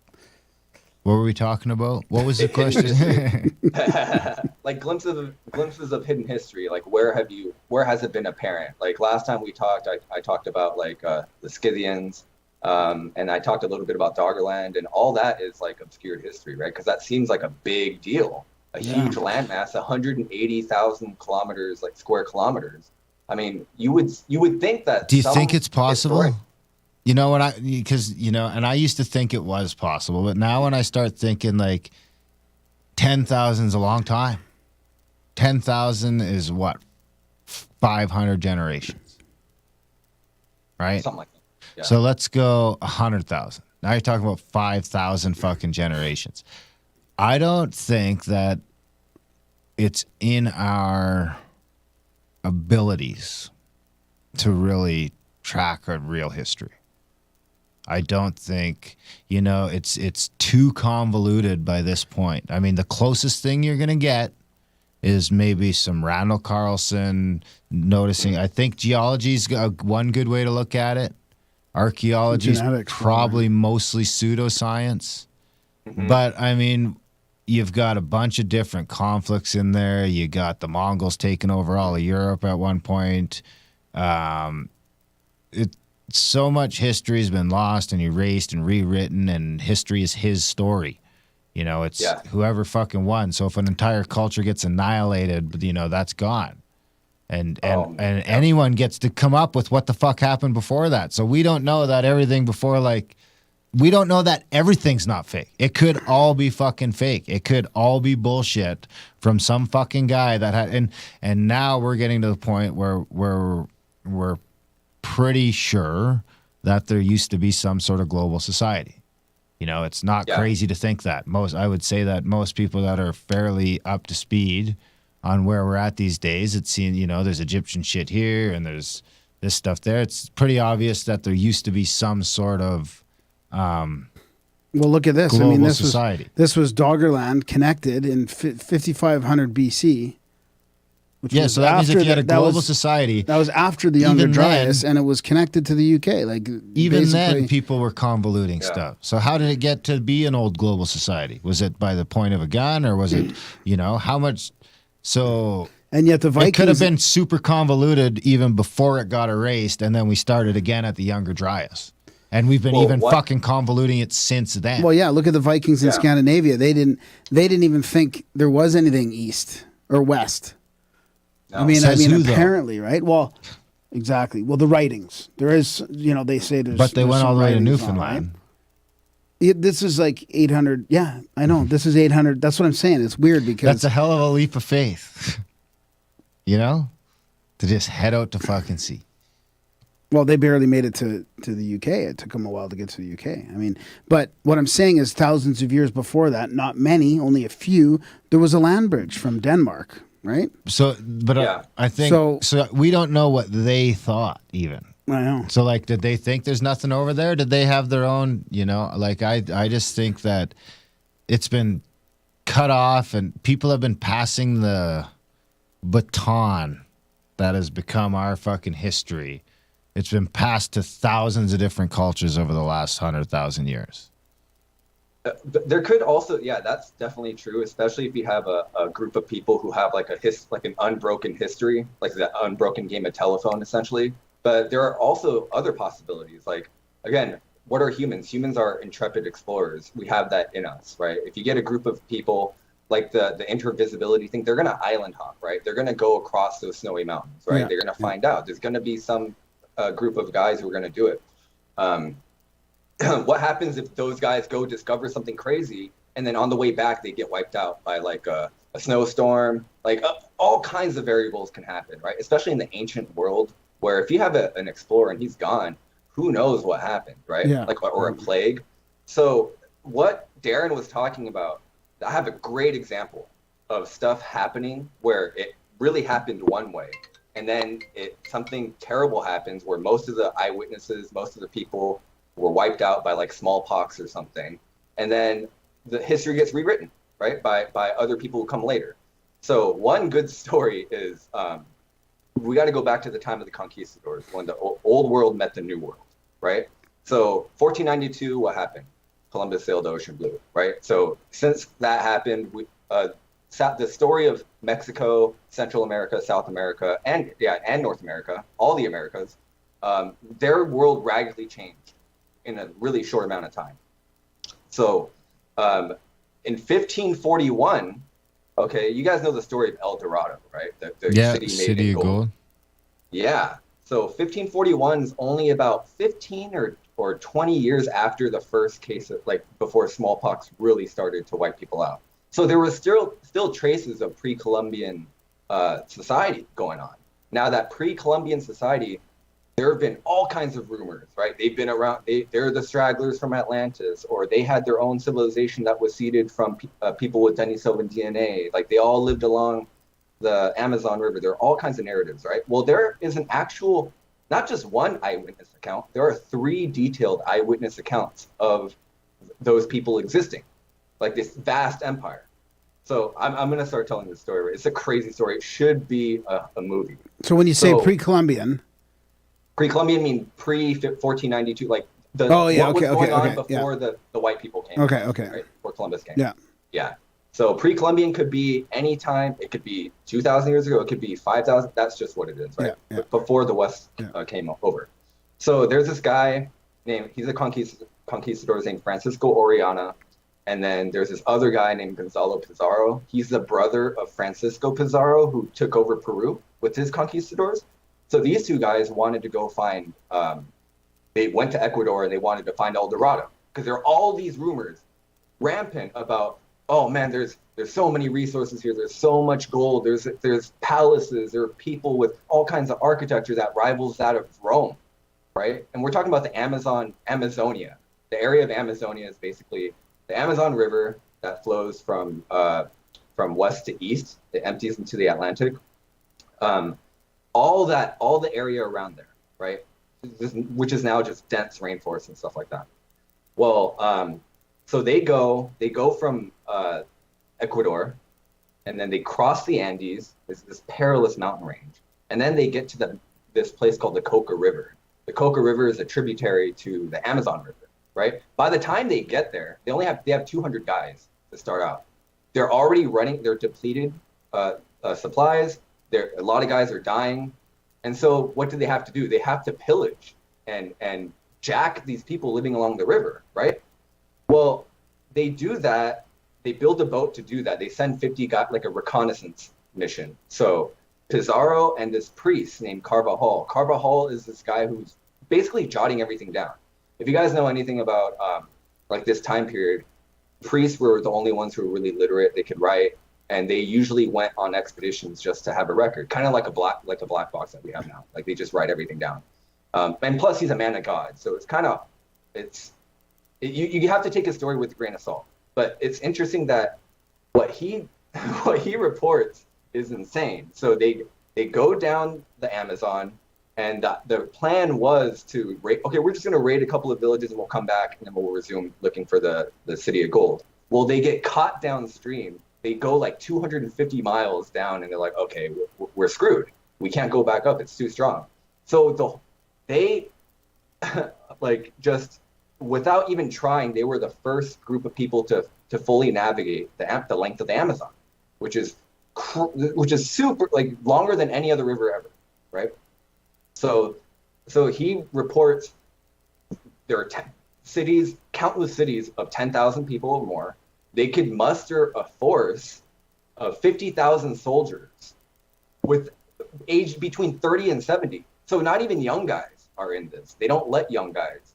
What were we talking about? What was the question? Like glimpses of hidden history. Like where has it been apparent? Like last time we talked, I talked about like the Scythians, and I talked a little bit about Doggerland, and all that is like obscured history, right? Because that seems like a big deal, huge landmass, 180,000 kilometers, like square kilometers. I mean, you would think that. Do you think it's possible? And I used to think it was possible, but now when I start thinking like 10,000 is a long time. 10,000 is what? 500 generations. Right? Something like that. Yeah. So let's go 100,000. Now you're talking about 5,000 fucking generations. I don't think that it's in our abilities to really track a real history. I don't think, it's too convoluted by this point. I mean, the closest thing you're going to get is maybe some Randall Carlson noticing. I think geology's one good way to look at it. Archaeology's probably mostly pseudoscience. Mm-hmm. But, I mean, you've got a bunch of different conflicts in there. You got the Mongols taking over all of Europe at one point. So much history has been lost and erased and rewritten, and history is his story. It's whoever fucking won. So if an entire culture gets annihilated, that's gone. And anyone gets to come up with what the fuck happened before that. So we don't know that everything before, like, we don't know that everything's not fake. It could all be fucking fake. It could all be bullshit from some fucking guy that had. And now we're getting to the point where we're pretty sure that there used to be some sort of global society. It's not crazy to think that. I would say that most people that are fairly up to speed on where we're at these days, it's seen, there's Egyptian shit here and there's this stuff there. It's pretty obvious that there used to be some sort of well, look at this. Global society. This was Doggerland connected in 5500 BC. So that means if you had a global society, that was after the Younger Dryas, and it was connected to the UK. Like even then, people were convoluting stuff. So how did it get to be an old global society? Was it by the point of a gun, or was it, how much? So and yet the Vikings, it could have been super convoluted even before it got erased, and then we started again at the Younger Dryas. And we've been fucking convoluting it since then. Well, yeah, look at the Vikings in Scandinavia. They didn't even think there was anything east or west. No. I mean, apparently, right? Well, exactly. Well, the writings. There is, they say there's. But they went all the way to Newfoundland. This is like 800. Yeah, I know. This is 800. That's what I'm saying. It's weird because that's a hell of a leap of faith. To just head out to fucking sea. Well, they barely made it to the UK. It took them a while to get to the UK. I mean, but what I'm saying is thousands of years before that, not many, only a few, there was a land bridge from Denmark, right? So, but I think, so we don't know what they thought even. I know. So, like, did they think there's nothing over there? Did they have their own, like, I just think that it's been cut off and people have been passing the baton that has become our fucking history. It's been passed to thousands of different cultures over the last 100,000 years. There could also, that's definitely true, especially if you have a group of people who have like an unbroken history, like that unbroken game of telephone, essentially. But there are also other possibilities. Like, again, what are humans? Humans are intrepid explorers. We have that in us, right? If you get a group of people like the intervisibility thing, they're gonna island hop, right? They're gonna go across those snowy mountains, right? Yeah, They're gonna find out. There's gonna be some group of guys who are gonna do it. What happens if those guys go discover something crazy and then on the way back they get wiped out by like a snowstorm? Like all kinds of variables can happen, right? Especially in the ancient world, where if you have an explorer and he's gone, who knows what happened, right? Yeah. Like, or a plague. So what Darren was talking about, I have a great example of stuff happening where it really happened one way, and then something terrible happens where most of the eyewitnesses, most of the people were wiped out by like smallpox or something, and then the history gets rewritten, right, by other people who come later. So one good story is we got to go back to the time of the conquistadors, when the old world met the new world, right? So 1492, what happened? Columbus sailed the ocean blue, right? So since that happened, the story of Mexico, Central America, South America, and North America, all the Americas, their world radically changed in a really short amount of time. So in 1541, okay, you guys know the story of El Dorado, right? The city of gold. Yeah. So 1541 is only about 15 or 20 years after the first case of, like, before smallpox really started to wipe people out. So there was still traces of pre-Columbian society going on. Now that pre-Columbian society, there have been all kinds of rumors, right? They've been around, they're the stragglers from Atlantis, or they had their own civilization that was seeded from people with Denisovan DNA. Like, they all lived along the Amazon River. There are all kinds of narratives, right? Well, there is an actual, not just one eyewitness account, there are 3 detailed eyewitness accounts of those people existing, like this vast empire. So I'm going to start telling this story. It's a crazy story. It should be a movie. So when you say pre-Columbian, pre-Columbian mean pre-1492, like what was going on before the white people came. Okay. Right? Before Columbus came. Yeah. So pre-Columbian could be any time. It could be 2,000 years ago. It could be 5,000. That's just what it is, right? Yeah. Before the West came over. So there's this guy he's a conquistador named Francisco Orellana. And then there's this other guy named Gonzalo Pizarro. He's the brother of Francisco Pizarro, who took over Peru with his conquistadors. So these 2 guys wanted to go find, they went to Ecuador and they wanted to find El Dorado, because there are all these rumors rampant about, oh man, there's so many resources here. There's so much gold. There's palaces. There are people with all kinds of architecture that rivals that of Rome, right? And we're talking about the Amazonia. The area of Amazonia is basically the Amazon River that flows from west to east. It empties into the Atlantic. All the area around there, right? Which is now just dense rainforest and stuff like that. Well, so they go from Ecuador, and then they cross the Andes, this perilous mountain range, and then they get to this place called the Coca River. The Coca River is a tributary to the Amazon River, right? By the time they get there, they have 200 guys to start out. They're already running. They're depleted supplies. A lot of guys are dying, and so what do they have to do? They have to pillage and jack these people living along the river, right? Well, they do that. They build a boat to do that. They send 50 guys, like a reconnaissance mission. So Pizarro and this priest named Carvajal. Carvajal is this guy who's basically jotting everything down. If you guys know anything about like this time period, priests were the only ones who were really literate. They could write, and they usually went on expeditions just to have a record, kind of like a black box that we have now. Like, they just write everything down. And plus, he's a man of God, so you have to take his story with a grain of salt. But it's interesting that what he reports is insane. So they go down the Amazon, and the plan was to raid. Okay, we're just going to raid a couple of villages, and we'll come back, and then we'll resume looking for the city of gold. Well, they get caught downstream. They go like 250 miles down, and they're like, okay, we're screwed. We can't go back up. It's too strong. So they like, just without even trying, they were the first group of people to fully navigate the length of the Amazon, which is super, like, longer than any other river ever, right? So he reports there are cities, countless cities of 10,000 people or more. They could muster a force of 50,000 soldiers with aged between 30 and 70. So not even young guys are in this. They don't let young guys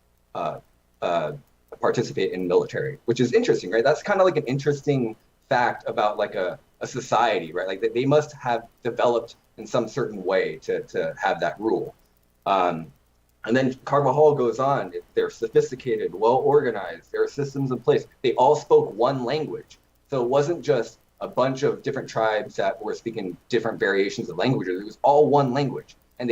participate in military, which is interesting, right? That's kind of like an interesting fact about like a society, right? Like they must have developed in some certain way to have that rule. And then Carvajal goes on, they're sophisticated, well organized, there are systems in place. They all spoke one language. So it wasn't just a bunch of different tribes that were speaking different variations of languages. It was all one language. And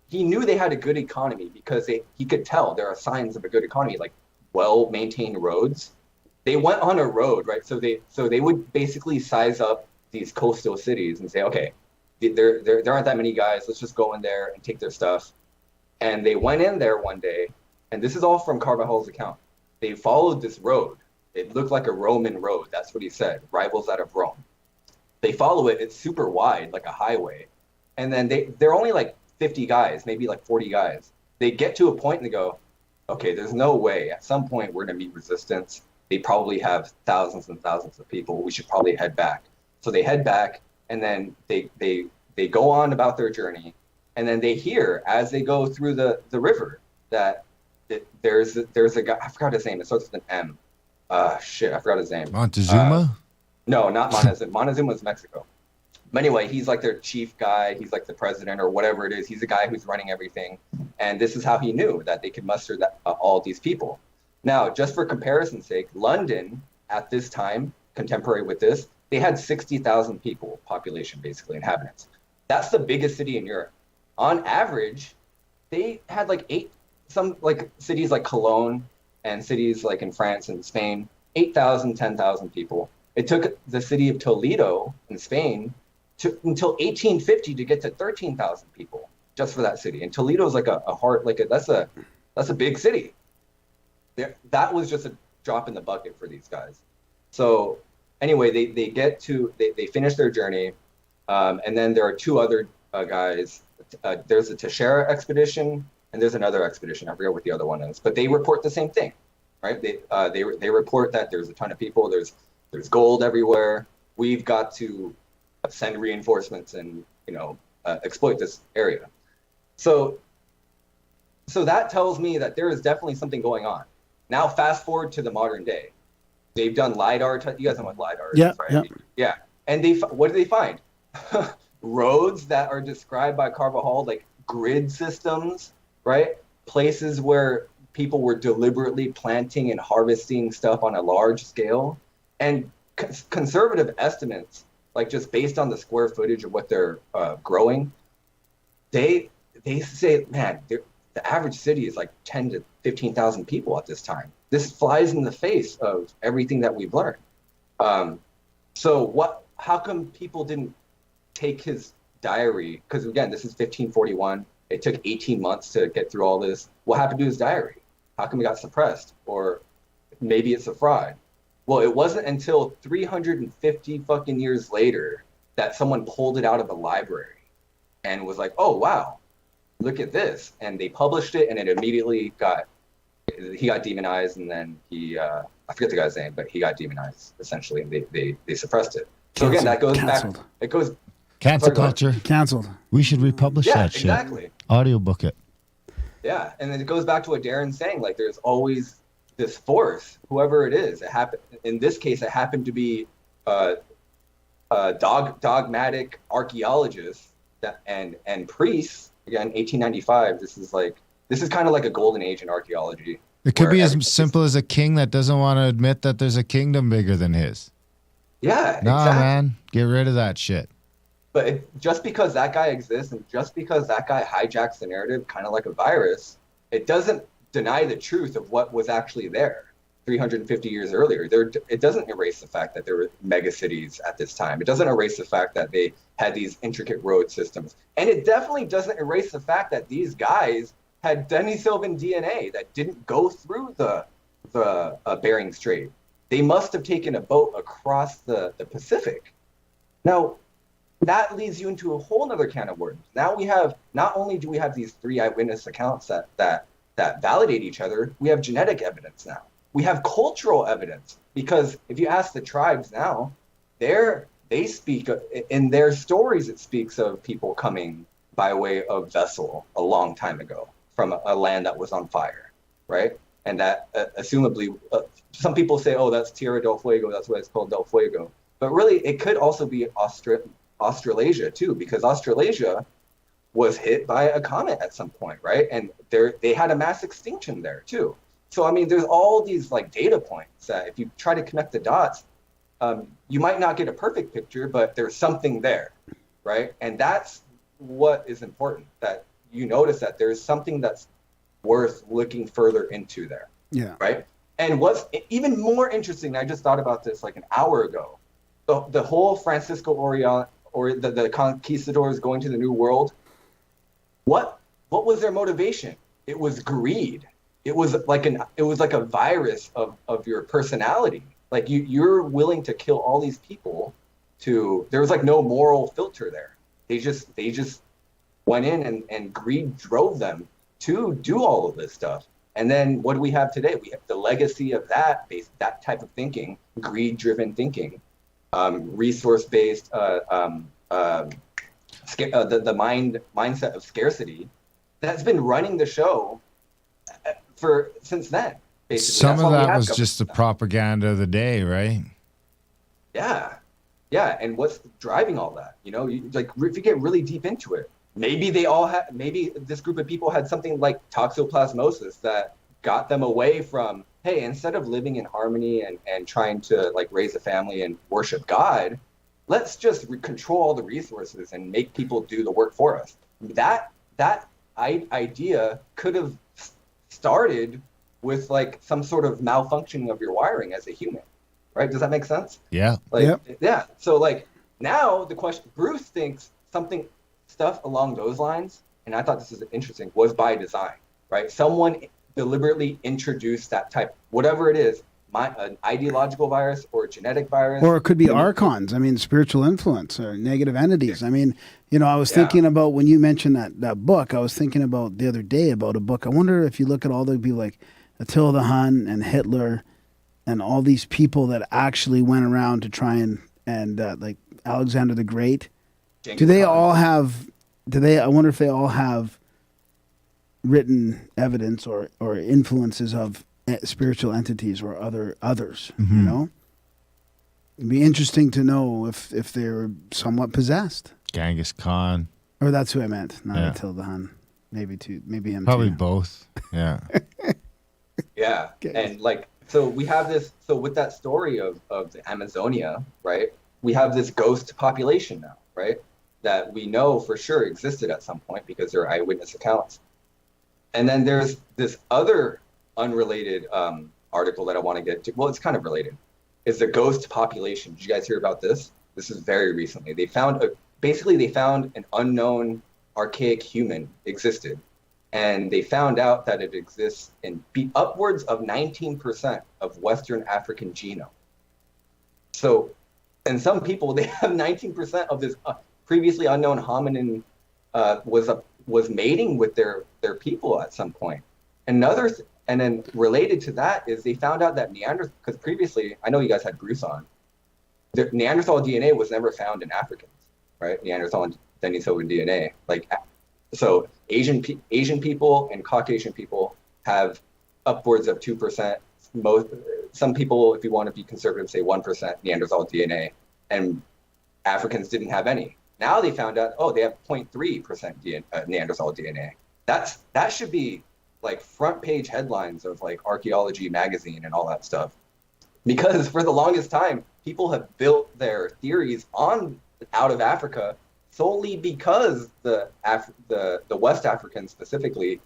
he knew they had a good economy because he could tell there are signs of a good economy, like well-maintained roads. They went on a road, right? So they would basically size up these coastal cities and say, okay, there aren't that many guys. Let's just go in there and take their stuff. And they went in there one day, and this is all from Carvajal's account. They followed this road. It looked like a Roman road. That's what he said, rivals out of Rome. They follow it. It's super wide, like a highway. And then they're only like 50 guys, maybe like 40 guys. They get to a point and they go, okay, there's no way. At some point, we're going to meet resistance. They probably have thousands and thousands of people. We should probably head back. So they head back, and then they go on about their journey. And then they hear, as they go through the river, that there's a guy, I forgot his name. It starts with an M. I forgot his name. Montezuma? No, not Montezuma. Montezuma's Mexico. But anyway, he's like their chief guy. He's like the president or whatever it is. He's the guy who's running everything. And this is how he knew that they could muster all these people. Now, just for comparison's sake, London at this time, contemporary with this, they had 60,000 people, population basically, inhabitants. That's the biggest city in Europe. On average, they had some cities like Cologne and cities like in France and Spain, 8,000, 10,000 people. It took the city of Toledo in Spain until 1850 to get to 13,000 people just for that city. And Toledo's like that's a big city. That was just a drop in the bucket for these guys. So anyway, they finish their journey, and then there are two other guys. There's a Teixeira expedition, and there's another expedition. I forget what the other one is, but they report the same thing, right? They report that there's a ton of people. There's gold everywhere. We've got to send reinforcements and exploit this area. So that tells me that there is definitely something going on. Now, fast forward to the modern day. They've done LiDAR. You guys know what LiDAR is, right? Yeah. Yeah. And what do they find? Roads that are described by Carvajal, like grid systems, right? Places where people were deliberately planting and harvesting stuff on a large scale. And conservative estimates, like just based on the square footage of what they're growing, they say, man, the average city is like 10 to 15,000 people at this time. This flies in the face of everything that we've learned. How come people didn't take his diary? Because again, this is 1541. It took 18 months to get through all this. What happened to his diary? How come it got suppressed? Or maybe it's a fraud. Well, it wasn't until 350 fucking years later that someone pulled it out of a library and was like, oh, wow, look at this. And they published it, and it immediately he got demonized, and then I forget the guy's name, but he got demonized essentially, and they suppressed it. So again, that goes Canceled. back. It goes Cancel culture. Canceled. We should republish that shit. Exactly. Audiobook it. Yeah, and then it goes back to what Darren's saying. Like, there's always this force, whoever it is. It happened in this case. It happened to be dogmatic archaeologists and priests. Again, 1895. This is kind of like a golden age in archaeology. It could be as simple as a king that doesn't want to admit that there's a kingdom bigger than his. Yeah, no, exactly. Man, get rid of that shit. But just because that guy exists and just because that guy hijacks the narrative, kind of like a virus, it doesn't deny the truth of what was actually there 350 years earlier. It doesn't erase the fact that there were mega cities at this time. It doesn't erase the fact that they had these intricate road systems. And it definitely doesn't erase the fact that these guys had Denisovan DNA that didn't go through the Bering Strait. They must have taken a boat across the Pacific. Now, that leads you into a whole other can of worms. Now not only do we have these three eyewitness accounts that that validate each other, we have genetic evidence now. We have cultural evidence, because if you ask the tribes now, they speak in their stories. It speaks of people coming by way of vessel a long time ago from a land that was on fire, right? And that assumably, some people say, oh, that's Tierra del Fuego, that's why it's called Del Fuego. But really, it could also be Australasia too, because Australasia was hit by a comet at some point, right? And they had a mass extinction there too. So, I mean, there's all these like data points that if you try to connect the dots, you might not get a perfect picture, but there's something there, right? And that's what is important, that you notice that there's something that's worth looking further into there. Yeah. Right. And what's even more interesting, I just thought about this like an hour ago, the whole Francisco Orellana, or the conquistadors going to the New World, what was their motivation? It was greed. It was like a virus of your personality. Like you're willing to kill all these people there was like no moral filter there. They just went in and greed drove them to do all of this stuff. And then what do we have today? We have the legacy of that type of thinking, greed-driven thinking, resource-based, the mindset of scarcity that's been running the show since then. Basically, some of that was just the propaganda of the day, right? Yeah, and what's driving all that? You know, if you get really deep into it, maybe this group of people had something like toxoplasmosis that got them away from, hey, instead of living in harmony and trying to like raise a family and worship God, let's just control all the resources and make people do the work for us. That idea could have started with like some sort of malfunctioning of your wiring as a human, right? Does that make sense? Yeah. Yeah. So like now the question, Bruce thinks stuff along those lines, and I thought this is interesting, was by design, right? Someone deliberately introduced that type, whatever it is, an ideological virus or a genetic virus. Or it could be archons. I mean, spiritual influence or negative entities. I mean, you know, I was thinking about when you mentioned that book, I was thinking about the other day about a book. I wonder if you look at all the people like Attila the Hun and Hitler and all these people that actually went around to try and like Alexander the Great. I wonder if they all have written evidence or influences of spiritual entities or others, Mm-hmm. you know? It'd be interesting to know if they're somewhat possessed. Genghis Khan. Or that's who I meant, not Yeah. Attila the Hun. Maybe him Probably too. both. Yeah. Yeah. Okay. And like, so we have this, so with that story of the Amazonia, right? We have this ghost population now, right? That we know for sure existed at some point because there are eyewitness accounts. And then there's this other unrelated article that I want to get to. Well, it's kind of related. Is the ghost population. Did you guys hear about this? This is very recently. They found an unknown archaic human existed. And they found out that it exists in upwards of 19% of Western African genome. So, and some people, they have 19% of this previously unknown hominin was mating with their people at some point. And then related to that is they found out that Neanderthal, because previously, I know you guys had Bruce on, the Neanderthal DNA was never found in Africans, right? Neanderthal and Denisovan DNA. So Asian people and Caucasian people have upwards of 2%. Some people, if you want to be conservative, say 1% Neanderthal DNA, and Africans didn't have any. Now they found out, they have 0.3% Neanderthal DNA. That should be like front page headlines of like Archaeology magazine and all that stuff. Because for the longest time, people have built their theories out of Africa solely because the West Africans specifically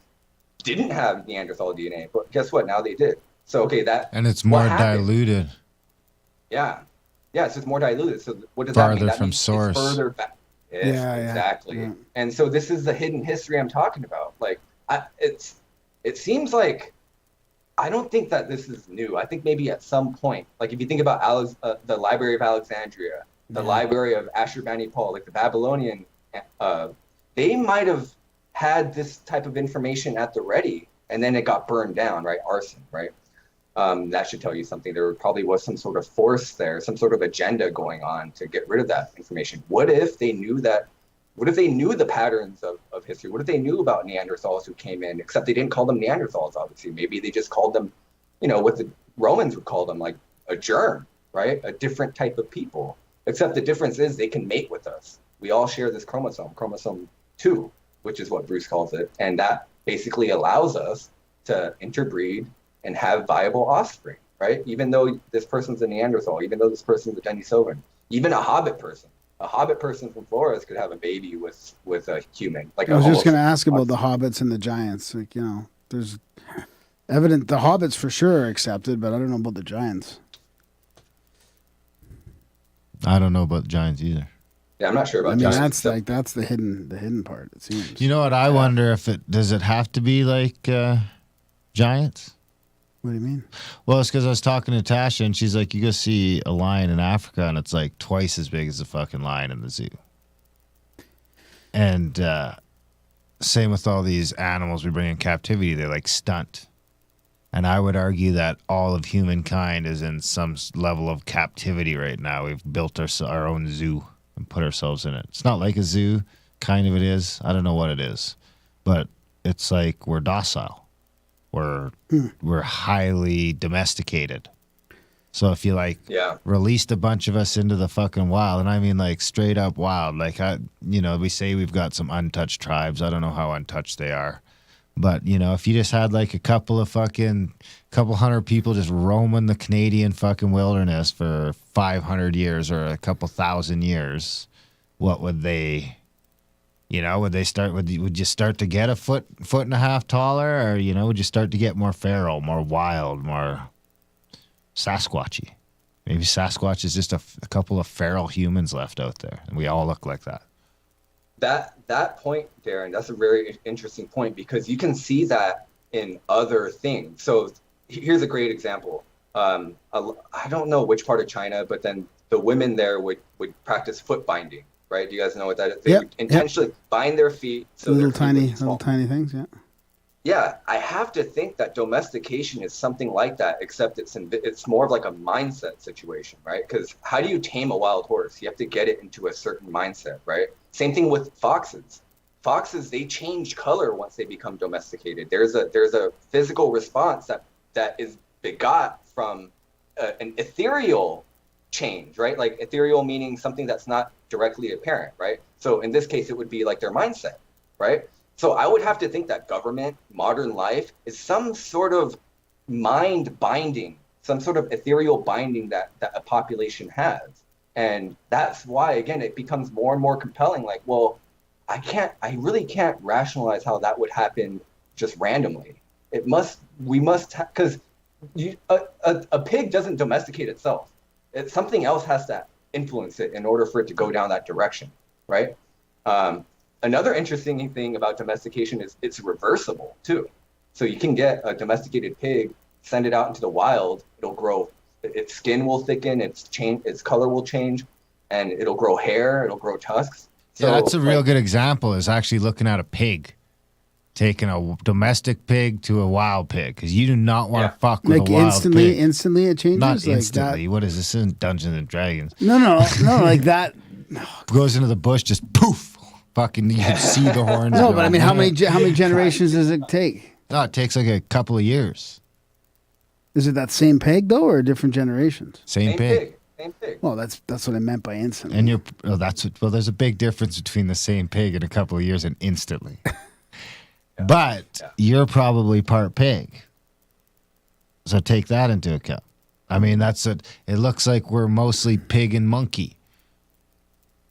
didn't have Neanderthal DNA. But guess what? Now they did. So and it's more diluted. Yeah, it's just more diluted. So what does farther that mean? That from means source. It's further back. Yeah, exactly. Yeah. And so this is the hidden history I'm talking about. Like, it seems like I don't think that this is new. I think maybe at some point, like if you think about the Library of Alexandria, the Library of Ashurbanipal, like the Babylonian, they might have had this type of information at the ready and then it got burned down, right? Arson, right? That should tell you something. There probably was some sort of force there, some sort of agenda going on to get rid of that information. What if they knew that? What if they knew the patterns of history? What if they knew about Neanderthals who came in, except they didn't call them Neanderthals, obviously. Maybe they just called them, what the Romans would call them, like a germ, right? A different type of people. Except the difference is they can mate with us. We all share this chromosome 2, which is what Bruce calls it. And that basically allows us to interbreed and have viable offspring, right? Even though this person's a Neanderthal, even though this person's a Denisovan, even a Hobbit person. A Hobbit person from Flores could have a baby with a human. Like I was just going to ask about the hobbits and the giants. Like, there's evident the hobbits for sure are accepted, but I don't know about the giants. I don't know about the giants either. Yeah, I'm not sure about giants. That's the hidden part, it seems. You know what? I wonder if does it have to be like giants? What do you mean? Well, it's because I was talking to Tasha, and she's like, you go see a lion in Africa, and it's like twice as big as the fucking lion in the zoo. And same with all these animals we bring in captivity. They're like stunt. And I would argue that all of humankind is in some level of captivity right now. We've built our own zoo and put ourselves in it. It's not like a zoo. Kind of it is. I don't know what it is. But it's like we're docile. We're highly domesticated. So if you released a bunch of us into the fucking wild, and I mean like straight up wild, like we say we've got some untouched tribes. I don't know how untouched they are. But, if you just had like a couple hundred people just roaming the Canadian fucking wilderness for 500 years or a couple thousand years, what would they, would you start to get a foot and a half taller, or, would you start to get more feral, more wild, more Sasquatchy? Maybe Sasquatch is just a couple of feral humans left out there, and we all look like that. That point, Darren, that's a very interesting point, because you can see that in other things. So here's a great example. I don't know which part of China, but then the women there would practice foot binding, right? Do you guys know what that is? They would intentionally bind their feet. So little tiny things, yeah. Yeah, I have to think that domestication is something like that, except it's more of like a mindset situation, right? Because how do you tame a wild horse? You have to get it into a certain mindset, right? Same thing with foxes. Foxes, they change color once they become domesticated. There's a physical response that is begot from an ethereal change, right? Like ethereal meaning something that's not directly apparent, right? So in this case, it would be like their mindset, right? So I would have to think that government, modern life, is some sort of mind binding, some sort of ethereal binding that a population has. And that's why, again, it becomes more and more compelling. Like, well, I really can't rationalize how that would happen just randomly. Because a pig doesn't domesticate itself. Something else has to influence it in order for it to go down that direction, right? Another interesting thing about domestication is it's reversible too. So you can get a domesticated pig, send it out into the wild, it'll grow, its skin will thicken, its color will change, and it'll grow hair, it'll grow tusks. So, yeah, that's a real good example, is actually looking at a pig, taking a domestic pig to a wild pig, because you do not want to fuck with a wild pig. Instantly it changes? Not like instantly. That? What is this? In Dungeons and Dragons. No, like that. Goes into the bush, just poof. Fucking, you can see the horns. No, but I mean, how many generations does it take? No, it takes like a couple of years. Is it that same pig though, or different generations? Same pig. Same pig. Well, that's what I meant by instantly. And there's a big difference between the same pig in a couple of years and instantly. But you're probably part pig, so take that into account. I mean, it looks like we're mostly pig and monkey.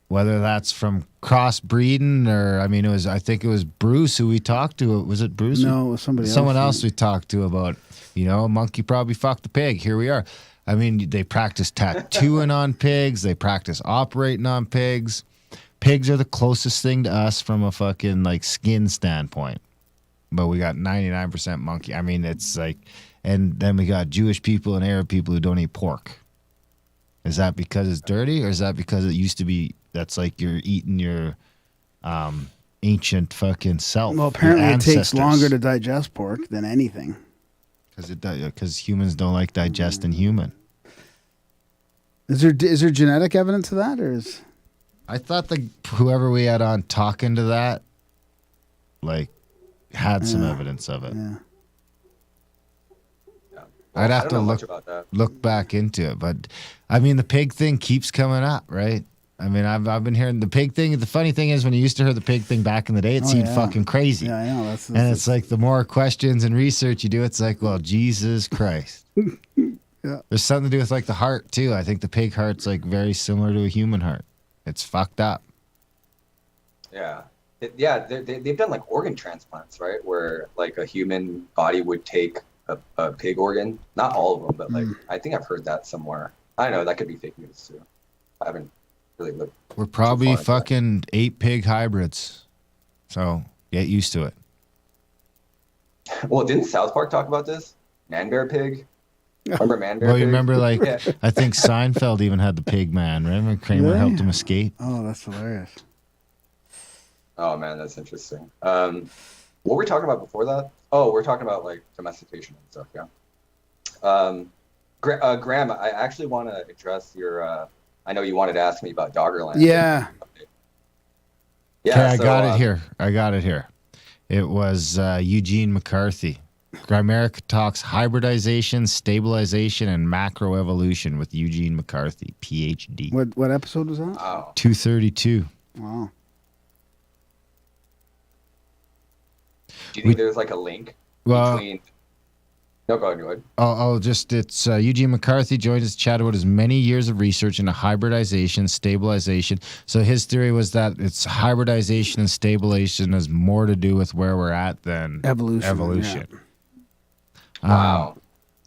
Whether that's from crossbreeding or, I think it was Bruce who we talked to. Was it Bruce? No, it was somebody else. Someone else we talked to about, a monkey probably fucked a pig. Here we are. I mean, they practice tattooing on pigs. They practice operating on pigs. Pigs are the closest thing to us from a fucking like skin standpoint. But we got 99% monkey. I mean, it's like, and then we got Jewish people and Arab people who don't eat pork. Is that because it's dirty, or is that because it used to be, that's like you're eating your ancient fucking self. Well, apparently it takes ancestors. longer to digest pork than anything. Because humans don't like digesting human. Is there genetic evidence of that, or is? I thought whoever we had on talking to that, like, had some evidence of it. Yeah. I'd have to much about that. look back into it, but I mean, the pig thing keeps coming up, right? I mean, I've been hearing the pig thing. The funny thing is, when you used to hear the pig thing back in the day, it seemed fucking crazy. Yeah, I know. And it's like the more questions and research you do, it's like, well, Jesus Christ. Yeah. There's something to do with like the heart too. I think the pig heart's like very similar to a human heart. It's fucked up. Yeah. They've done like organ transplants, right? Where like a human body would take a pig organ. Not all of them, but like I think I've heard that somewhere. I don't know. That could be fake news too. I haven't really looked. We're probably fucking 8 pig hybrids. So get used to it. Well, didn't South Park talk about this? Man Bear Pig? Remember Man Bear Well, Pig? you remember like, Yeah. I think Seinfeld even had the pig man. Remember Kramer Really? helped him escape? Oh, that's hilarious. Oh man, that's interesting. What were we talking about before that? Oh, we're talking about like domestication and stuff. Yeah. Graham, I actually want to address your. I know you wanted to ask me about Doggerland. Yeah. Yeah. Okay, I so, got it here. It was Eugene McCarthy. Grimerica talks hybridization, stabilization, and macroevolution with Eugene McCarthy, PhD. What episode was that? Wow. 232. Wow. Do you think there's like a link between? No, go ahead. It's Eugene McCarthy joins us to chat about his many years of research into hybridization, stabilization. So his theory was that it's hybridization and stabilization has more to do with where we're at than Evolution. Wow.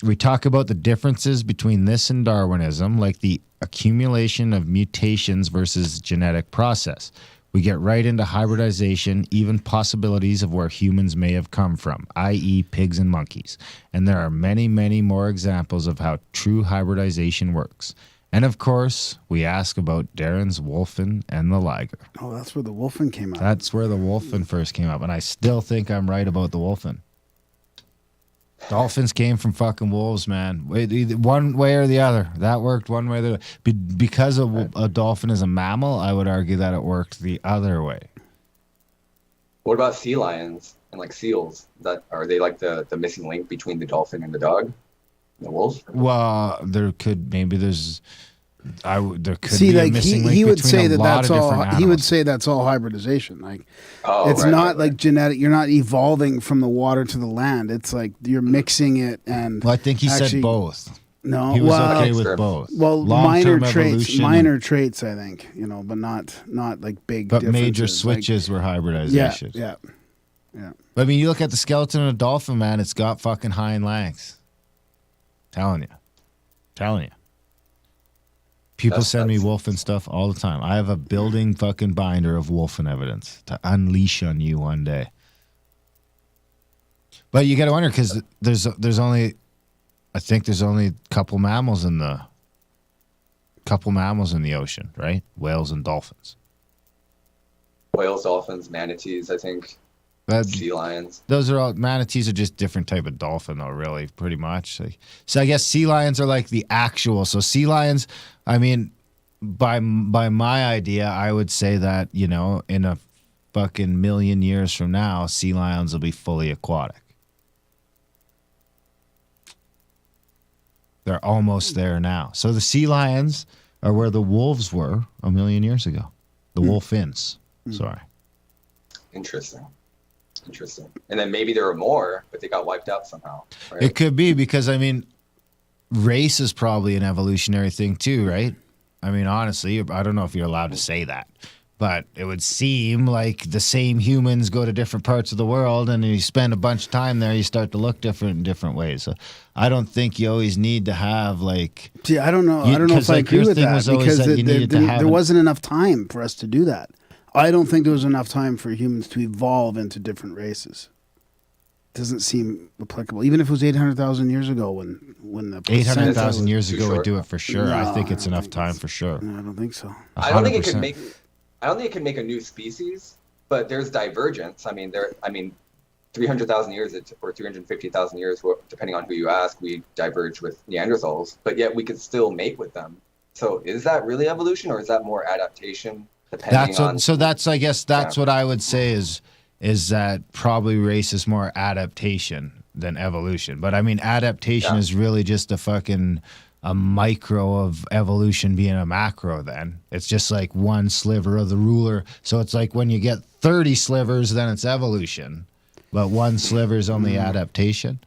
We talk about the differences between this and Darwinism, like the accumulation of mutations versus genetic process. We get right into hybridization, even possibilities of where humans may have come from, i.e. pigs and monkeys. And there are many, many more examples of how true hybridization works. And of course, we ask about Darren's wolfen and the liger. Oh, that's where the wolfen came out. That's where the wolfen first came up. And I still think I'm right about the wolfen. Dolphins came from fucking wolves, man. Either one way or the other. That worked one way or the other. Because a dolphin is a mammal, I would argue that it worked the other way. What about sea lions and like seals? Are they like the missing link between the dolphin and the dog, and the wolves? Well, there could be a like missing link he would between say a that lot that's of all. different He would animals. say that's all hybridization. Like Oh, it's right, not right, like right. genetic. You're not evolving from the water to the land. It's like you're mixing it and. Well, I think he actually- said both. No, He was well, okay with Sure. both. well, Long-term minor traits. evolution Minor traits, I think. But not like big. but major differences. Like, switches were hybridization. yeah. I mean, you look at the skeleton of a dolphin, man, it's got fucking hind legs. Telling you. People send me wolfen stuff all the time. I have a building fucking binder of wolfen evidence to unleash on you one day. But you got to wonder, because there's only a couple mammals in the ocean, right? Whales and dolphins. Whales, dolphins, manatees. I think sea lions. Those are all manatees are just different type of dolphin, though. Really, pretty much. So I guess sea lions are like the actual. So sea lions. I mean, by my idea, I would say that in a fucking million years from now, sea lions will be fully aquatic. They're almost there now. So the sea lions are where the wolves were a million years ago. The wolfins. Sorry. Interesting. And then maybe there were more, but they got wiped out somehow. Right? It could be because, I mean, race is probably an evolutionary thing too, right? I mean, honestly, I don't know if you're allowed to say that, but it would seem like the same humans go to different parts of the world, and you spend a bunch of time there, you start to look different in different ways. So I don't think you always need to have like. See, I don't know. You- I don't know 'cause, if I like, agree your with thing that was always because that you needed to have there an- wasn't enough time for us to do that. I don't think there was enough time for humans to evolve into different races. Doesn't seem applicable, even if it was 800,000 years ago when the 800,000 years Too ago would short. do it for sure. No, I think it's I don't enough think time it's- for sure. No, I don't think so. I don't think it 100%. could make. I don't think it can make a new species, but there's divergence. I mean, 300,000 years or 350,000 years, depending on who you ask, we diverge with Neanderthals, but yet we could still mate with them. So is that really evolution, or is that more adaptation? I guess that's what I would say is that probably race is more adaptation than evolution. But I mean, adaptation is really just a micro of evolution being a macro. Then it's just like one sliver of the ruler. So it's like when you get 30 slivers, then it's evolution. But one sliver is only adaptation.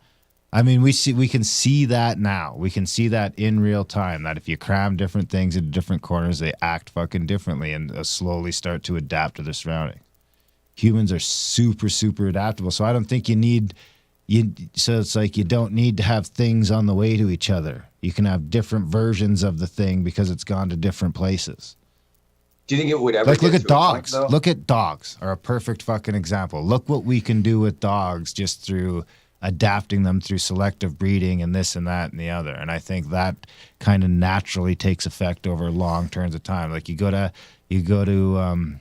I mean, we can see that now. We can see that in real time, that if you cram different things into different corners, they act fucking differently and slowly start to adapt to their surroundings. Humans are super, super adaptable. So I don't think so it's like you don't need to have things on the way to each other. You can have different versions of the thing because it's gone to different places. Do you think it would ever look at dogs? Look at dogs are a perfect fucking example. Look what we can do with dogs just through adapting them through selective breeding and this and that and the other. And I think that kind of naturally takes effect over long terms of time. Like you go to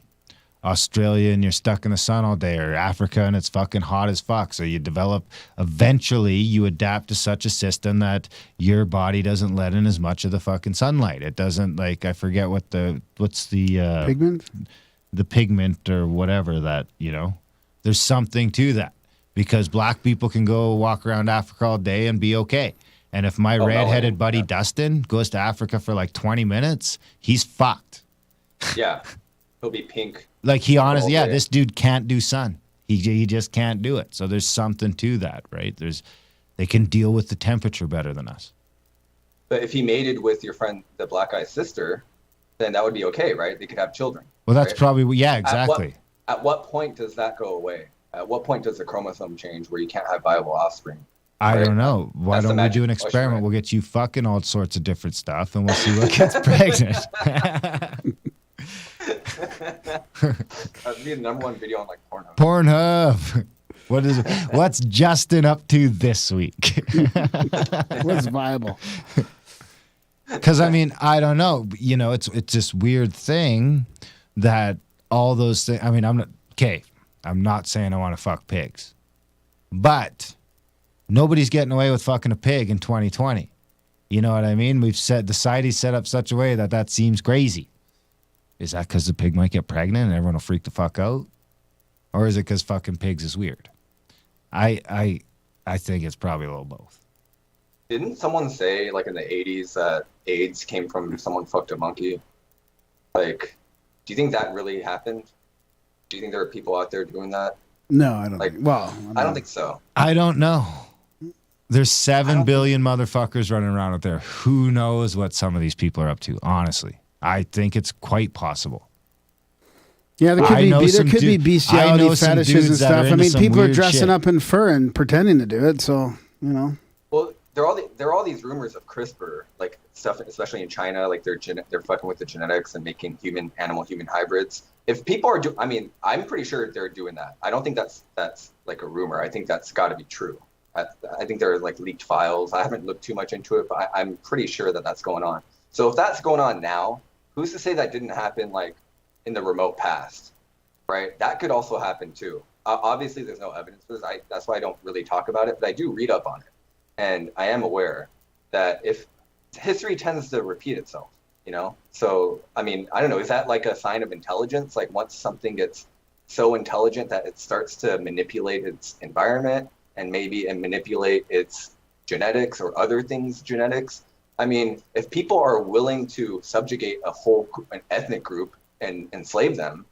Australia and you're stuck in the sun all day, or Africa and it's fucking hot as fuck. So eventually you adapt to such a system that your body doesn't let in as much of the fucking sunlight. It doesn't, like, I forget what's the pigment? The pigment or whatever that, there's something to that, because black people can go walk around Africa all day and be okay. And if my redheaded buddy Dustin goes to Africa for like 20 minutes, he's fucked. Yeah. He'll be pink. Like this dude can't do sun. He just can't do it. So there's something to that, right? They can deal with the temperature better than us. But if he mated with your friend, the black guy's sister, then that would be okay, right? They could have children. Well, that's probably, exactly. At what point does that go away? At what point does the chromosome change where you can't have viable offspring? I don't know. Why don't we do an experiment? Right? We'll get you fucking all sorts of different stuff and we'll see what gets pregnant. That'd be the #1 video on like Pornhub. What's Justin up to this week? What's viable? Because I mean, I don't know. It's this weird thing that all those things. I mean, I'm not saying I want to fuck pigs, but nobody's getting away with fucking a pig in 2020. You know what I mean? Society's set up such a way that seems crazy. Is that because the pig might get pregnant and everyone will freak the fuck out? Or is it because fucking pigs is weird? I think it's probably a little both. Didn't someone say, like in the 80s, that AIDS came from someone fucked a monkey? Like, do you think that really happened? Do you think there are people out there doing that? No, I don't. I don't think so. I don't know. There's 7 billion motherfuckers running around out there. Who knows what some of these people are up to, honestly. I think it's quite possible. Yeah, there could be bestiality fetishes and stuff. I mean, people are dressing up in fur and pretending to do it, so, Well, there are all these rumors of CRISPR, like stuff, especially in China, like they're fucking with the genetics and making animal-human hybrids. If people are I'm pretty sure they're doing that. I don't think that's like a rumor. I think that's got to be true. I think there are like leaked files. I haven't looked too much into it, but I'm pretty sure that that's going on. So if that's going on now, who's to say that didn't happen like in the remote past, right? That could also happen too. Obviously, there's no evidence for this. That's why I don't really talk about it, but I do read up on it. And I am aware that if history tends to repeat itself, So, I mean, I don't know. Is that like a sign of intelligence? Like once something gets so intelligent that it starts to manipulate its environment and manipulate its genetics or other things' genetics. I mean, if people are willing to subjugate an ethnic group and enslave them,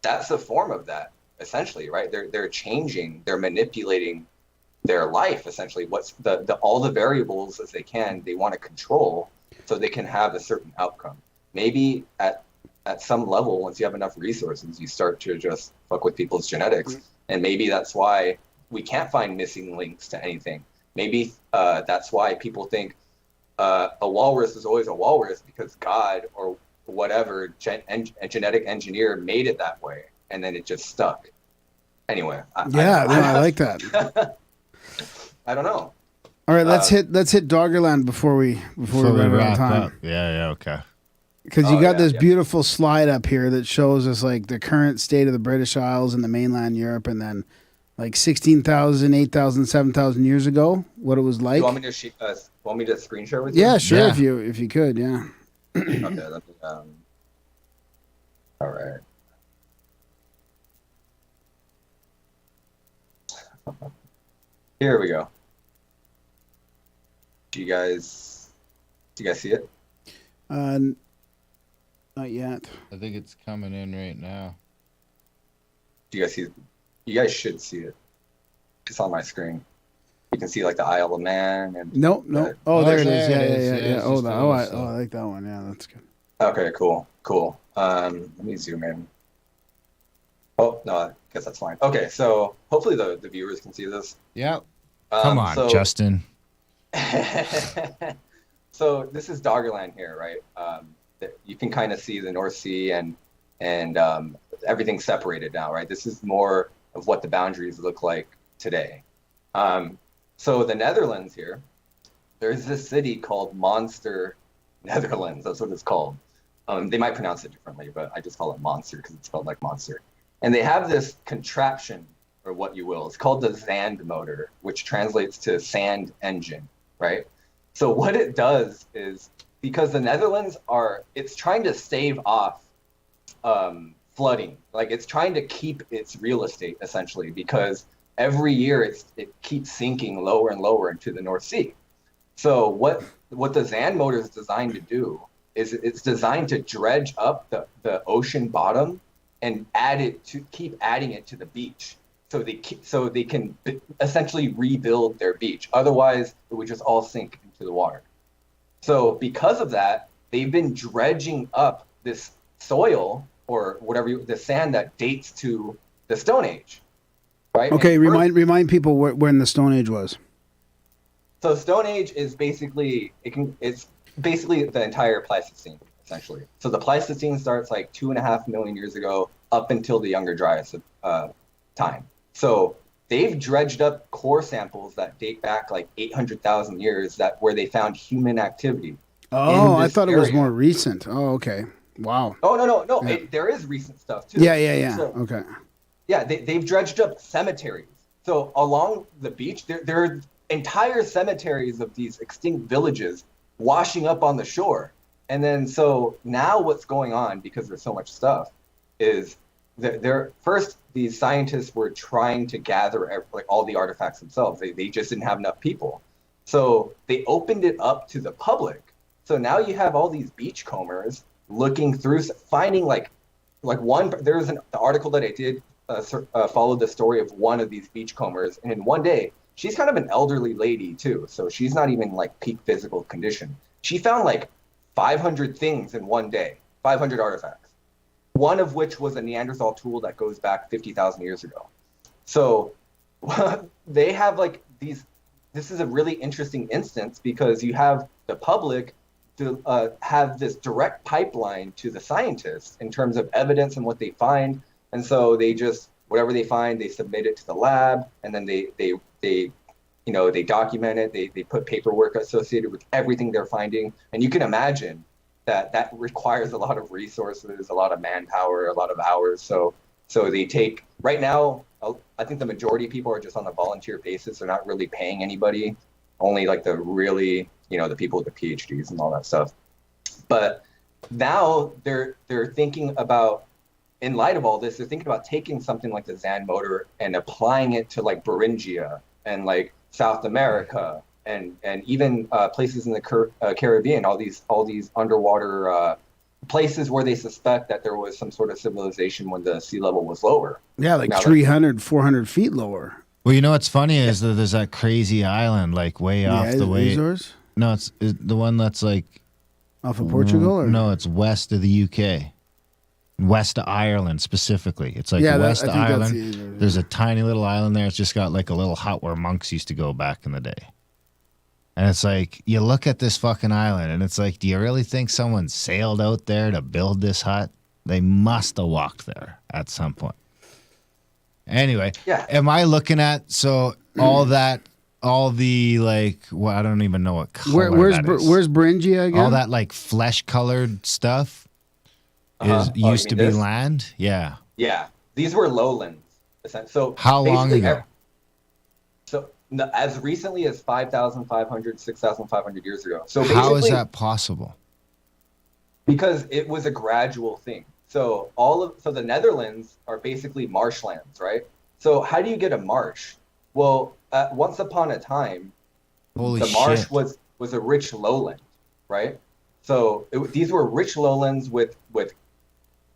that's a form of that, essentially, right? They're changing, they're manipulating their life, essentially. What's all the variables as they want to control so they can have a certain outcome. Maybe at some level, once you have enough resources, you start to just fuck with people's genetics. And maybe that's why we can't find missing links to anything. Maybe that's why people think a walrus is always a walrus because God or whatever a genetic engineer made it that way, and then it just stuck. Anyway, I like that. I don't know. All right, let's hit Doggerland before we run out of time. Up. Yeah, okay. Because you got this yeah. beautiful slide up here that shows us like the current state of the British Isles and the mainland Europe, and then like 16,000, 8,000, 7,000 years ago, what it was like. You want me to screen share with you? Yeah, sure. Yeah. If you could, yeah. Okay. Let me, all right. Here we go. Do you guys see it? Not yet. I think it's coming in right now. Do you guys see? You guys should see it. It's on my screen. You can see like the Isle of Man and. No. Oh, there it is. there Yeah, it yeah, is. yeah, Yeah, yeah. it's Oh, just that. a Oh, little I like that one. Yeah, that's good. Okay, cool. Let me zoom in. Oh no, I guess that's fine. Okay, so hopefully the viewers can see this. Yep. Come on, so, Justin. So this is Doggerland here, right? You can kind of see the North Sea and everything's separated now, right? This is more of what the boundaries look like today. So the Netherlands here, there's this city called Monster, Netherlands. That's what it's called. They might pronounce it differently, but I just call it Monster because it's spelled like monster. And they have this contraption, or what you will. It's called the Zand motor, which translates to sand engine, right? So what it does is, because the Netherlands it's trying to stave off flooding. Like it's trying to keep its real estate essentially, because every year it keeps sinking lower and lower into the North Sea. So what the Zand motor is designed to do is it's designed to dredge up the ocean bottom and keep adding it to the beach. So they can essentially rebuild their beach. Otherwise, it would just all sink into the water. So because of that, they've been dredging up this soil or whatever, the sand that dates to the Stone Age, right? Okay, remind people when the Stone Age was. So Stone Age is basically it's basically the entire Pleistocene, essentially. So the Pleistocene starts like 2.5 million years ago up until the Younger Dryas time. So they've dredged up core samples that date back like 800,000 years where they found human activity. Oh, I thought it was more recent. Oh, okay. Wow. Oh, no. Yeah. There is recent stuff too. Yeah. So, Okay. Yeah, they've dredged up cemeteries. So along the beach, there are entire cemeteries of these extinct villages washing up on the shore. And then so now what's going on, because there's so much stuff, is first these scientists were trying to gather like all the artifacts themselves. They just didn't have enough people. So they opened it up to the public. So now you have all these beachcombers looking through, finding like one. There's the article that I did followed the story of one of these beachcombers, and in one day, she's kind of an elderly lady too, so she's not even like peak physical condition. She found like 500 things in one day, 500 artifacts, one of which was a Neanderthal tool that goes back 50,000 years ago. So they have like these. This is a really interesting instance because you have the public to have this direct pipeline to the scientists in terms of evidence and what they find. And so they just, whatever they find, they submit it to the lab, and then they document it. They put paperwork associated with everything they're finding. And you can imagine that requires a lot of resources, a lot of manpower, a lot of hours. So they take, right now, I think the majority of people are just on a volunteer basis. They're not really paying anybody, only like the really, the people with the PhDs and all that stuff. But now they're thinking about, in light of all this, they're thinking about taking something like the Zand motor and applying it to like Beringia and like South America and even places in the Caribbean, all these underwater places where they suspect that there was some sort of civilization when the sea level was lower. Yeah, like 300, 400 feet lower. Well, you know what's funny is that there's that crazy island like way off the way. Azores? No, it's the one that's like Off of Portugal? Or? No, it's west of the UK. West of Ireland specifically. It's like west of I think that's Ireland. the Azores, yeah. There's a tiny little island there. It's just got like a little hut where monks used to go back in the day. And it's like, you look at this fucking island and it's like, do you really think someone sailed out there to build this hut? They must have walked there at some point. Anyway, Yeah. am I looking at, so all that all the like, well, I don't even know what color Where's that is. where's Beringia again? All that like flesh colored stuff Uh-huh. is Oh, you used to mean be this? land. Yeah. Yeah, these were lowlands. So How long basically, ago? So as recently as 5,500, 6,500 years ago. So How is basically, that possible? because it was a gradual thing. So the Netherlands are basically marshlands, right? So how do you get a marsh? Well, once upon a time, Holy the marsh shit. was a rich lowland, right? So these were rich lowlands with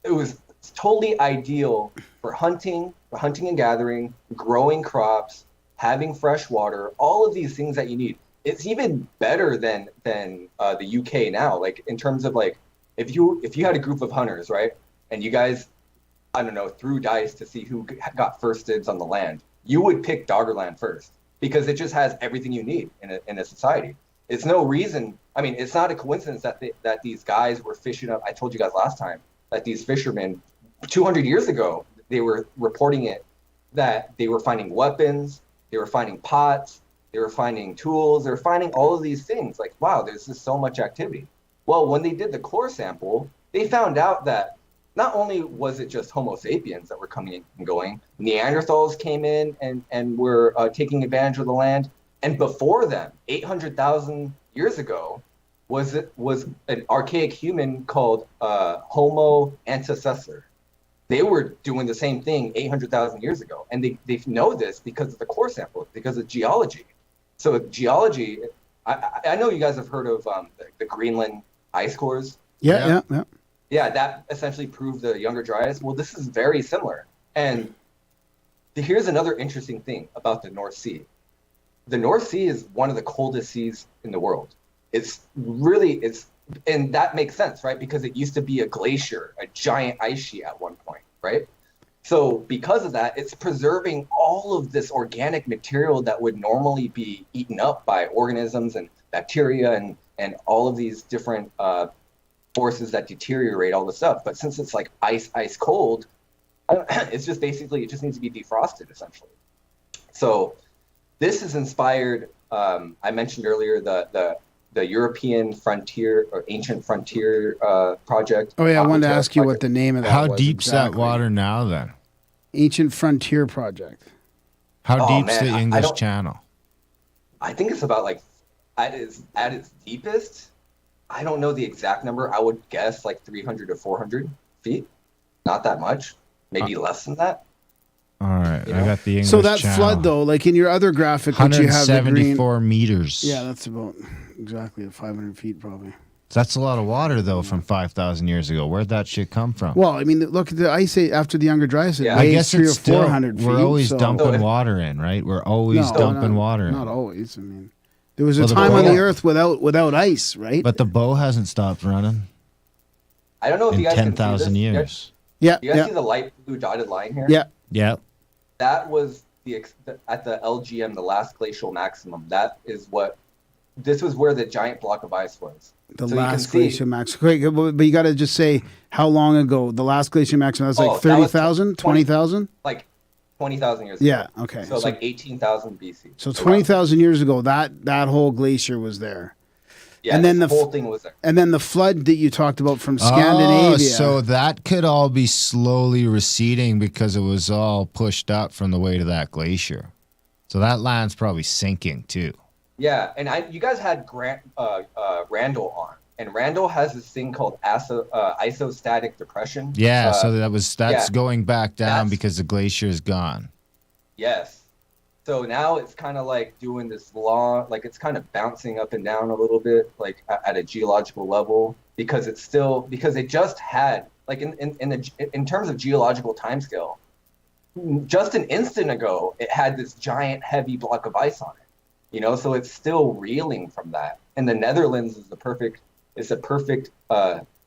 it was totally ideal for hunting and gathering, growing crops, having fresh water, all of these things that you need. It's even better than the UK now. Like in terms of like if you had a group of hunters, right, and you guys, I don't know, threw dice to see who got first dibs on the land, you would pick Doggerland first because it just has everything you need in a society. It's no reason. I mean, it's not a coincidence that these guys were fishing up. I told you guys last time that these fishermen 200 years ago, they were reporting it that they were finding weapons, they were finding pots, they were finding tools, they were finding all of these things. Like, wow, there's just so much activity. Well, when they did the core sample, they found out that not only was it just Homo sapiens that were coming and going, Neanderthals came in and were taking advantage of the land. And before them, 800,000 years ago, was an archaic human called Homo antecessor. They were doing the same thing 800,000 years ago. And they know this because of the core sample, because of geology. So geology, I know you guys have heard of the Greenland ice cores. Yeah. Yeah, that essentially proved the Younger Dryas. Well, this is very similar. And here's another interesting thing about the North Sea. The North Sea is one of the coldest seas in the world. And that makes sense, right? Because it used to be a glacier, a giant ice sheet at one point, right? So because of that, it's preserving all of this organic material that would normally be eaten up by organisms and bacteria and all of these different forces that deteriorate all the stuff. But since it's like ice cold, it's just basically, it just needs to be defrosted essentially. So this is inspired, I mentioned earlier, the European Frontier or Ancient Frontier project. Oh yeah, I wanted to ask you what the name of that was. How deep's exactly. that water now then? Ancient Frontier Project. How deep's man, the I English don't- Channel? I think it's about like at its deepest. I don't know the exact number. I would guess like 300 to 400 feet. Not that much. Maybe less than that. All right, You I know? got the English So that Channel. flood though, like in your other graphic, which you have the green. 174 meters. Yeah, that's about exactly 500 feet probably. That's a lot of water though from 5,000 years ago. Where'd that shit come from? Well, I mean, look at the ice age after the Younger Dryas. It Yeah. I weighs guess 300 it's or still, 400 feet. we're always so- dumping No, water in, right? We're always No, dumping not- water in. Not always. I mean, there was a Well, the time on boat- the Earth without ice, right? But the bow hasn't stopped running I don't know if in you guys can see 10,000 this. years. yeah, You guys yeah, see the light blue dotted line here? yeah. Yeah. That was at the LGM, the last glacial maximum. This was where the giant block of ice was. The So you can last see- glacier max. Great, but you got to just say how long ago the last glacier maximum. That's Oh, like that was 30,000, 20 20,000. Like 20,000 years Yeah. ago. Okay. So like 18,000 BC. So 20,000 years ago, that whole glacier was there, Yeah, and then the the whole thing was there. and then the flood that you talked about from Oh, Scandinavia. so that could all be slowly receding because it was all pushed up from the weight of that glacier. So that land's probably sinking too. Yeah, and you guys had Randall on, and Randall has this thing called isostatic depression. Yeah, so that's yeah. going back down That's- because the glacier is gone. Yes. So now it's kind of like doing this long, like it's kind of bouncing up and down a little bit, like at a geological level, because it just had, like in terms of geological timescale, just an instant ago, it had this giant heavy block of ice on it, so it's still reeling from that. And the Netherlands is a perfect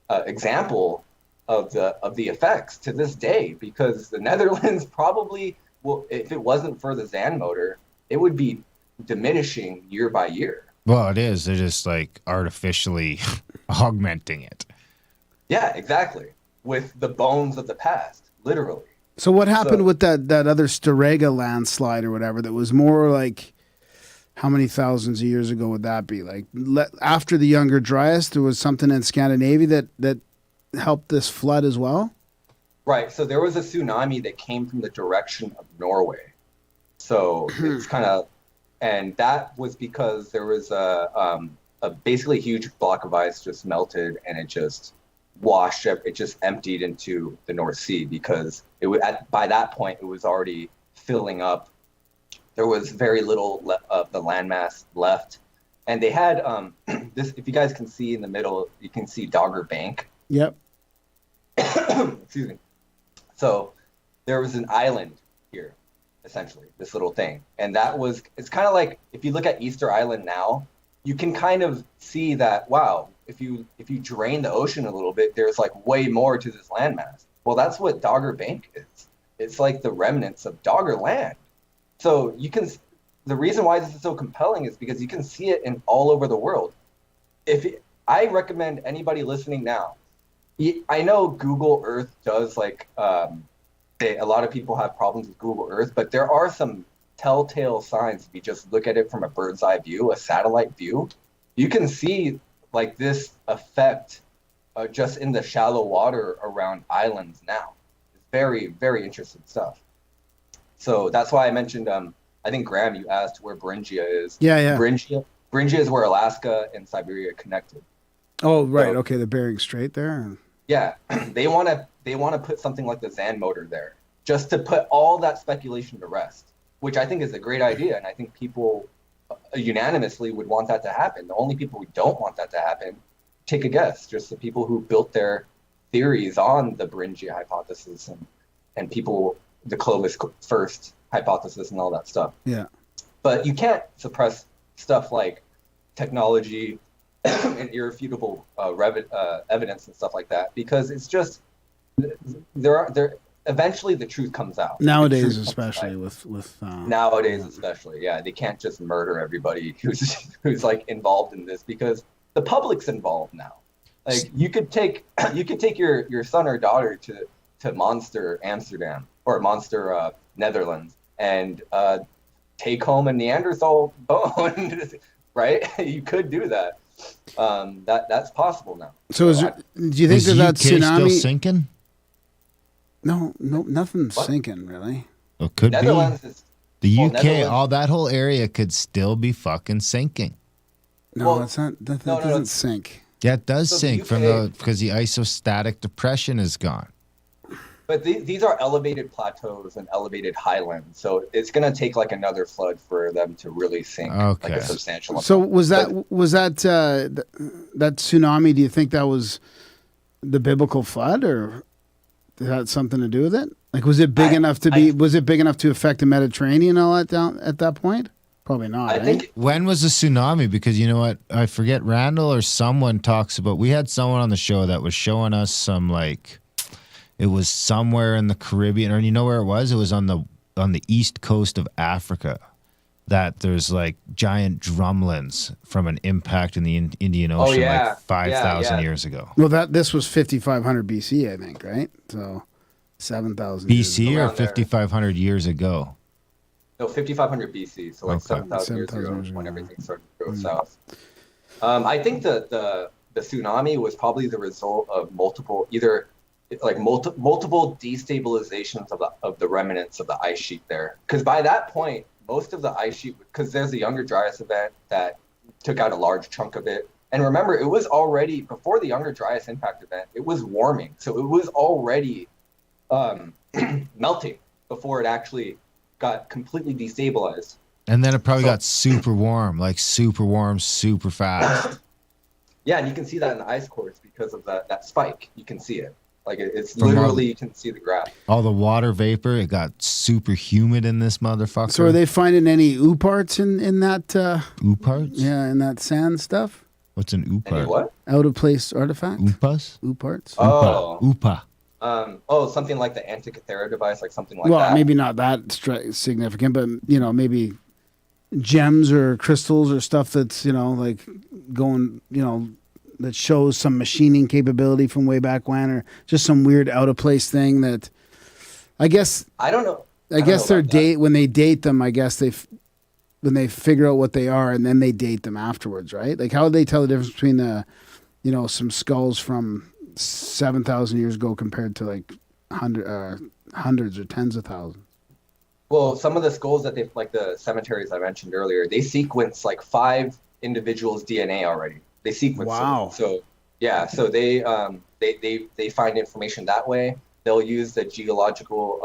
example of the effects to this day, because the Netherlands probably, well, if it wasn't for the Zan motor, it would be diminishing year by year. Well, it is. They're just like artificially augmenting it. Yeah, exactly. With the bones of the past, literally. So what happened So- with that other Starega landslide or whatever that was more like how many thousands of years ago would that be? Like after the Younger Dryas, there was something in Scandinavia that helped this flood as well? Right. So there was a tsunami that came from the direction of Norway. So it's kind of, and that was because there was a basically huge block of ice just melted and it just washed up. It just emptied into the North Sea because by that point it was already filling up. There was very little of the landmass left, and they had this. If you guys can see in the middle, you can see Dogger Bank. Yep. Excuse me. So there was an island here, essentially, this little thing. And it's kind of like, if you look at Easter Island now, you can kind of see that, wow, if you drain the ocean a little bit, there's like way more to this landmass. Well, that's what Dogger Bank is. It's like the remnants of Dogger land. So the reason why this is so compelling is because you can see it in all over the world. I recommend anybody listening now, I know Google Earth does a lot of people have problems with Google Earth, but there are some telltale signs. If you just look at it from a bird's eye view, a satellite view, you can see like this effect just in the shallow water around islands now. It's very, very interesting stuff. So that's why I mentioned, I think, Graham, you asked where Beringia is. Yeah. Beringia is where Alaska and Siberia connected. Oh, right. So, okay, the Bering Strait there. Yeah, they want to put something like the Zand motor there, just to put all that speculation to rest, which I think is a great idea, and I think people unanimously would want that to happen. The only people who don't want that to happen, take a guess, just the people who built their theories on the Beringia hypothesis and people, the Clovis first hypothesis and all that stuff. Yeah. But you can't suppress stuff like technology and irrefutable evidence and stuff like that, because it's just eventually the truth comes out Nowadays, especially nowadays, especially, yeah, they can't just murder everybody who's like involved in this, because the public's involved now. Like you could take your son or daughter to Monster Amsterdam or Monster Netherlands and take home a Neanderthal bone, right? You could do that. That's possible now. So do you think that tsunami still sinking? No, nothing's sinking really. It could Netherlands be. Is, The UK, Netherlands, all that whole area could still be fucking sinking. No, it's not. That doesn't sink. Yeah, it does So sink because the isostatic depression is gone. But these are elevated plateaus and elevated highlands, so it's going to take like another flood for them to really sink, like a substantial amount. So was that tsunami? Do you think that was the biblical flood, or did that have something to do with it? Like, was it big enough to be? Was it big enough to affect the Mediterranean all that down at that point? Probably not. I think. When was the tsunami? Because you know what, I forget. Randall or someone talks about. We had someone on the show that was showing us some like. It was somewhere in the Caribbean, or you know where it was? It was on the east coast of Africa. That there's like giant drumlins from an impact in the Indian Ocean like 5,000 years ago. Well, this was 5,500 BC, I think, right? So 7,000 BC or 5,500 years ago. No, 5,500 BC, so like 7,000 years ago when everything started to go south. I think the tsunami was probably the result of multiple destabilizations of the remnants of the ice sheet there. Because by that point, most of the ice sheet, because there's a Younger Dryas event that took out a large chunk of it. And remember, it was already, before the Younger Dryas impact event, it was warming. So it was already melting before it actually got completely destabilized. And then it probably got super warm, super fast. Yeah, and you can see that in the ice cores because of that spike. You can see it. Like it's literally, you can see the graph. All the water vapor, it got super humid in this motherfucker. So are they finding any ooparts in that? Ooparts? Yeah, in that sand stuff. What's an oopart? Any what? Out of place artifact. Oopas? Ooparts. Oh. Oopa. Something like the Antikythera device, like something like that. Well, maybe not that significant, but maybe gems or crystals or stuff that's like going, that shows some machining capability from way back when, or just some weird out of place thing that I guess I don't know. I guess their date when they date them, I guess when they figure out what they are, and then they date them afterwards, right? Like, how would they tell the difference between some skulls from 7,000 years ago compared to like hundreds or tens of thousands? Well, some of the skulls that they like the cemeteries I mentioned earlier, they sequence like 5 individuals' DNA already. They sequence Wow. it. So yeah, so they find information that way. They'll use the geological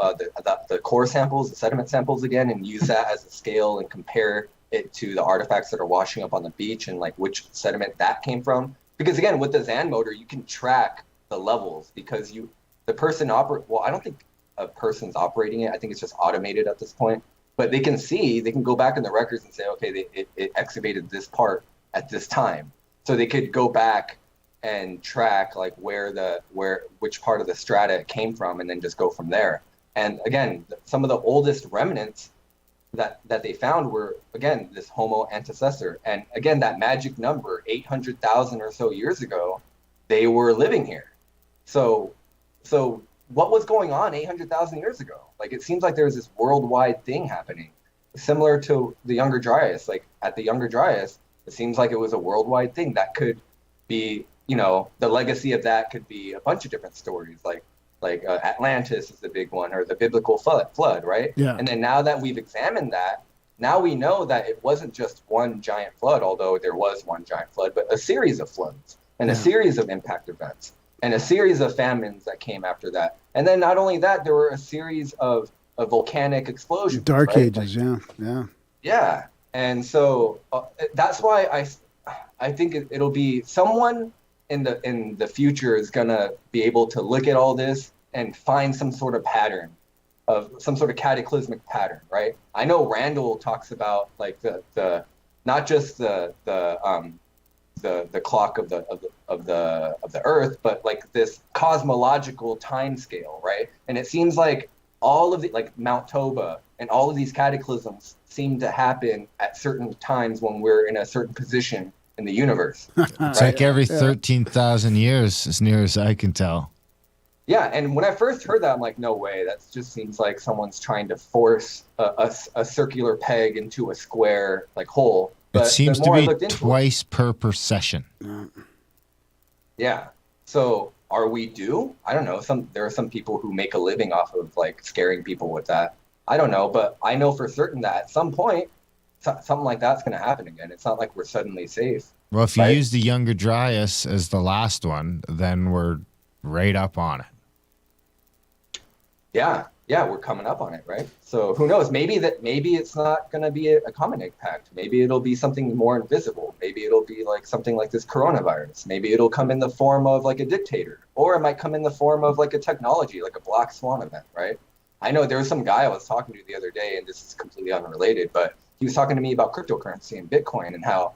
the core samples, the sediment samples again, and use that as a scale and compare it to the artifacts that are washing up on the beach and like which sediment that came from. Because again, with the Zan motor, you can track the levels because the person well, I don't think a person's operating it. I think it's just automated at this point. But they can go back in the records and say, okay, it excavated this part at this time. So they could go back and track like which part of the strata it came from, and then just go from there. And again, some of the oldest remnants that they found were, again, this Homo antecessor. And again, that magic number, 800,000 or so years ago, they were living here. So what was going on 800,000 years ago? Like, it seems like there was this worldwide thing happening, similar to the Younger Dryas. Like at the Younger Dryas, it seems like it was a worldwide thing that could be, the legacy of that could be a bunch of different stories, like Atlantis is the big one, or the biblical flood, right? Yeah. And then now that we've examined that, now we know that it wasn't just one giant flood, although there was one giant flood, but a series of floods and a series of impact events and a series of famines that came after that. And then not only that, there were a series of volcanic explosions. Dark right? Ages, yeah. Yeah. And so that's why I think it'll be someone in the future is going to be able to look at all this and find some sort of pattern, of some sort of cataclysmic pattern, right? I know Randall talks about like the not just the clock of the earth, but like this cosmological time scale, right? And it seems like all of the, like Mount Toba and all of these cataclysms seem to happen at certain times when we're in a certain position in the universe. It's like every 13,000 years, as near as I can tell. Yeah, and when I first heard that, I'm like, no way. That just seems like someone's trying to force a circular peg into a square like hole. But it seems the to more I be looked into twice per procession. Yeah. So are we due? I don't know. There are some people who make a living off of like scaring people with that. I don't know, but I know for certain that at some point something like that's going to happen again. It's not like we're suddenly safe. Well, if you use the Younger Dryas as the last one, then we're right up on it. Yeah, we're coming up on it, right? So who knows? Maybe it's not going to be a common impact. Maybe it'll be something more invisible. Maybe it'll be like something like this coronavirus. Maybe it'll come in the form of like a dictator, or it might come in the form of like a technology, like a black swan event, right? I know there was some guy I was talking to the other day, and this is completely unrelated, but he was talking to me about cryptocurrency and Bitcoin and how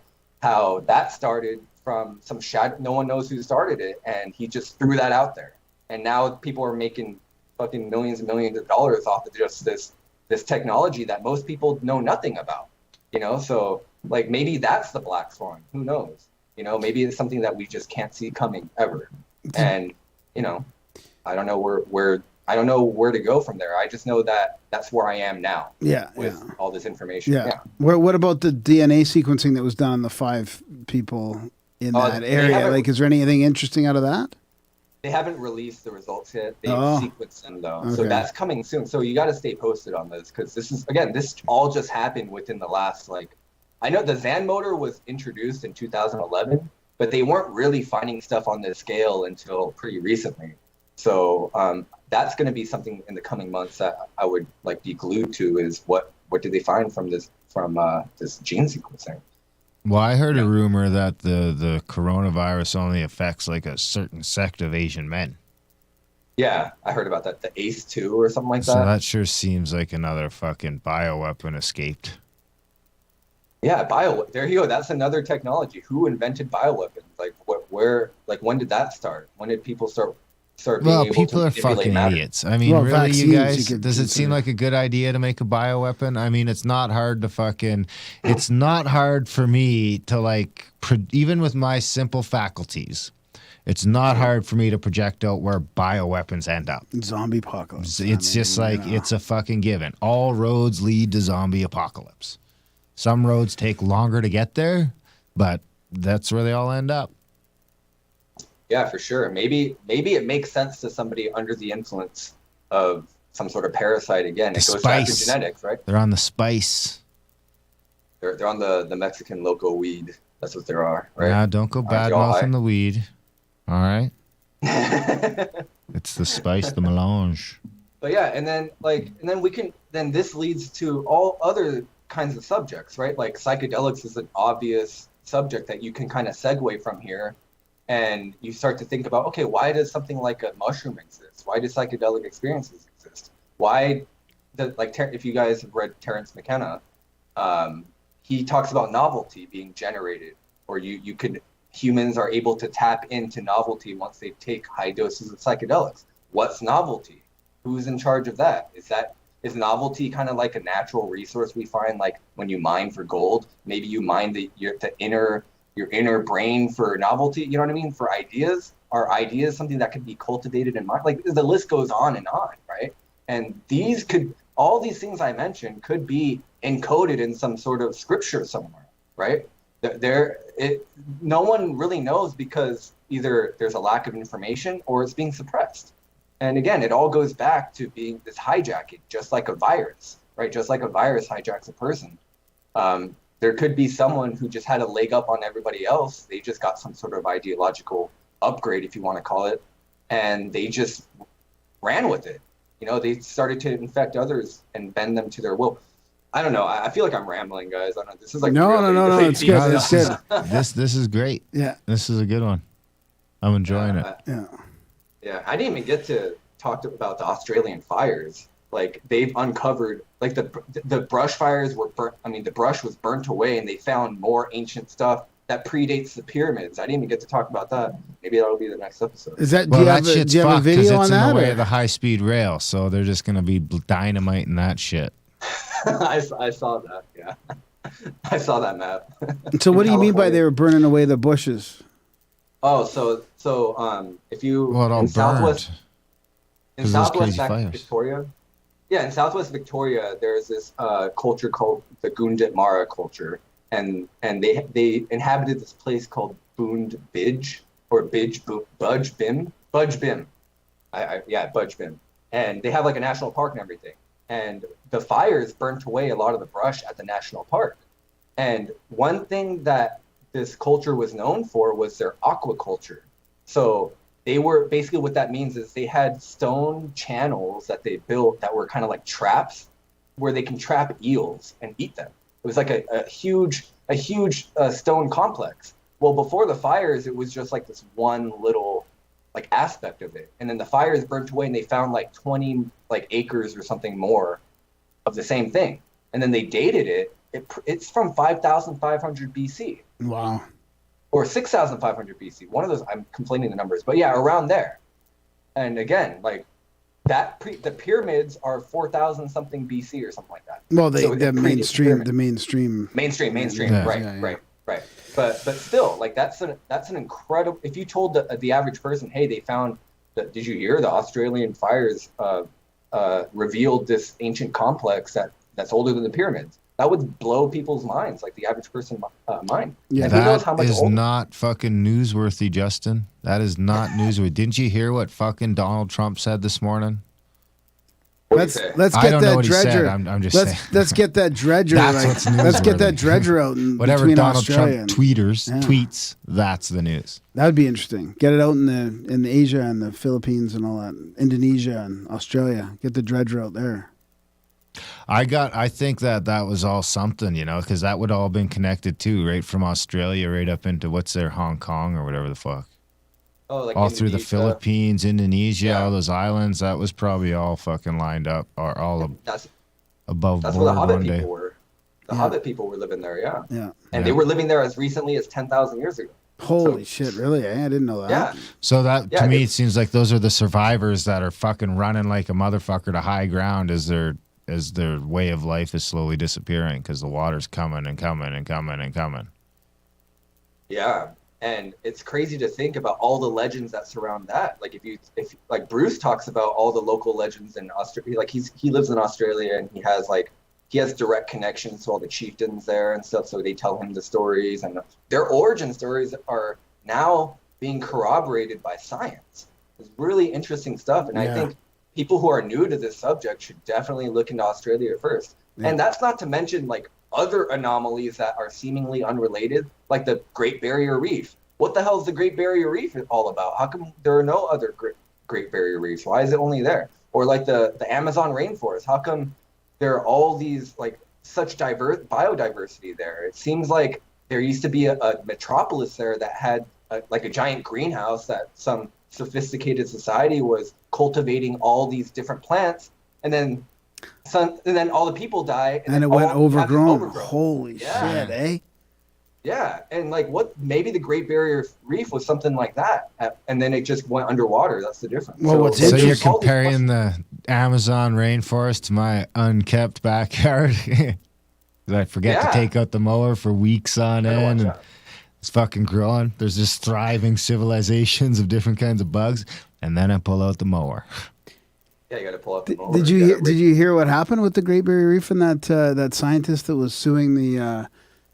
that started from some shadow. No one knows who started it, and he just threw that out there. And now people are making fucking millions and millions of dollars off of just this technology that most people know nothing about. So like maybe that's the black swan. Who knows? Maybe it's something that we just can't see coming ever. And I don't know where to go from there. I just know that that's where I am now. Yeah. With all this information. Yeah. What about the DNA sequencing that was done on the 5 people in that area? Like, is there anything interesting out of that? They haven't released the results yet. They've sequenced them though. Okay. So that's coming soon. So you got to stay posted on this, because this all just happened within the last, I know the Zan motor was introduced in 2011, but they weren't really finding stuff on this scale until pretty recently. So that's going to be something in the coming months that I would be glued to, is what did they find from this gene sequencing? Well, I heard a rumor that the coronavirus only affects like a certain sect of Asian men. Yeah, I heard about that. The ACE2 or something like that. So that sure seems like another fucking bioweapon escaped. Yeah, there you go. That's another technology. Who invented bioweapons? When did that start? When did people start being able people to are manipulate fucking matter? idiots. I mean, really, vaccines, you guys, you does it seem like a good idea to make a bioweapon? I mean, it's not hard to it's not hard for me to even with my simple faculties, it's not hard for me to project out where bioweapons end up. Zombie apocalypse. It's just it's a fucking given. All roads lead to zombie apocalypse. Some roads take longer to get there, but that's where they all end up. Yeah, for sure. Maybe it makes sense to somebody under the influence of some sort of parasite. Again, The it goes back to spice. genetics, right? They're on the spice. They're on the Mexican loco weed. That's what they are, right? Nah, don't go bad y'all mouthing high? the weed. All right. It's the spice, the melange. But yeah, and then this leads to all other kinds of subjects, right? Like psychedelics is an obvious subject that you can kind of segue from here, and you start to think about, okay, why does something like a mushroom exist? Why do psychedelic experiences exist? Why, if you guys have read Terence McKenna, he talks about novelty being generated, or humans are able to tap into novelty once they take high doses of psychedelics. What's novelty? Who's in charge of that? Is novelty kind of like a natural resource we find, like when you mine for gold? Maybe you mine your inner brain for novelty. You know what I mean? For ideas. Are ideas something that could be cultivated in mind? Like the list goes on, right? And all these things I mentioned could be encoded in some sort of scripture somewhere, right? No one really knows, because either there's a lack of information or it's being suppressed. And again, it all goes back to being this hijacking, just like a virus, right? Just like a virus hijacks a person. There could be someone who just had a leg up on everybody else. They just got some sort of ideological upgrade, if you want to call it, and they just ran with it. They started to infect others and bend them to their will. I don't know. I feel like I'm rambling, guys. I don't know. This is like No. It's good. It's good. This is great. Yeah. This is a good one. I'm enjoying it. Yeah. Yeah. I didn't even get to talk about the Australian fires. Like, they've uncovered, like, the brush fires were burnt. I mean, the brush was burnt away, and they found more ancient stuff that predates the pyramids. I didn't even get to talk about that. Maybe that'll be the next episode. Is that? Well, do you that have shit's a fucked because video it's on in that? the way or- of the high-speed rail, so they're just going to be dynamiting that shit. I saw that. Yeah. I saw that map. So what do you mean by California. they were burning away the bushes? Oh, so if you Well, it all in Southwest burned. in 'Cause of those Southwest crazy fires. Victoria, yeah, in Southwest Victoria, there's this culture called the Gundit Mara culture, and they inhabited this place called Boond Bidge or Budge Bim. Budge Bim, Budge Bim, and they have like a national park and everything. And the fires burnt away a lot of the brush at the national park. And one thing that this culture was known for was their aquaculture. So they were basically, what that means is they had stone channels that they built that were kind of like traps where they can trap eels and eat them. It was like a huge stone complex. Well, before the fires, it was just like this one little like aspect of it. And then the fires burnt away, and they found like 20 like acres or something more of the same thing. And then they dated it. It's from 5,500 BC. Wow. Or 6,500 BC. One of those, I'm conflating the numbers, but yeah, around there. And again, like the pyramids are 4,000 something BC or something like that. Well, So the it predates mainstream. mainstream, Yeah, right, yeah. right. But still, like that's an incredible. If you told the average person, hey, they found that, did you hear the Australian fires revealed this ancient complex that's older than the pyramids? That would blow people's minds, like the average person mind. Yeah. And who knows how That much is older? not fucking newsworthy, Justin. That is not newsworthy. Didn't you hear what fucking Donald Trump said this morning? What do you say? Let's I get don't know that what he said. dredger. I'm just let's saying. let's get that dredger. That's like, what's let's get that newsworthy. dredger out in Whatever between Donald Australia Trump and, tweets, that's the news. that would be interesting. Get it out in Asia and the Philippines and all that, Indonesia and Australia. Get the dredger out there. I think that was all something, because that would all been connected too, right from Australia right up into what's there, Hong Kong or whatever the fuck. Oh, like All through the Indonesia. Philippines, Indonesia, Yeah. all those islands, that was probably all fucking lined up or all That's above where the board Hobbit one day. people were. The Yeah. Hobbit people were living there, yeah. Yeah. And Yeah. they were living there as recently as 10,000 years ago. Holy shit! Really? Eh? I didn't know that. Yeah. So that Yeah, to me, they- it seems like those are the survivors that are fucking running like a motherfucker to high ground as their way of life is slowly disappearing because the water's coming and coming and coming and coming. Yeah. And it's crazy to think about all the legends that surround that. Like if like Bruce talks about all the local legends in Australia, like he lives in Australia and he has like he has direct connections to all the chieftains there and stuff, so they tell him the stories, and their origin stories are now being corroborated by science. It's really interesting stuff, and I think people who are new to this subject should definitely look into Australia first. And that's not to mention like other anomalies that are seemingly unrelated, like the Great Barrier Reef. What the hell is the Great Barrier Reef all about? How come there are no other Great Barrier Reefs? Why is it only there? Or like the Amazon rainforest. How come there are all these like such diverse biodiversity there? It seems like there used to be a metropolis there that had like a giant greenhouse that some sophisticated society was cultivating all these different plants, and then all the people die, and it went overgrown. Holy shit, eh? Yeah, and like maybe the Great Barrier Reef was something like that, and then it just went underwater. That's the difference. Well, so you're comparing the Amazon rainforest to my unkept backyard? I forget to take out the mower for weeks on end, and it's fucking growing. There's just thriving civilizations of different kinds of bugs, and then I pull out the mower. Yeah, you got to pull out the mower. Did you hear what happened with the Great Barrier Reef and that scientist that was suing the?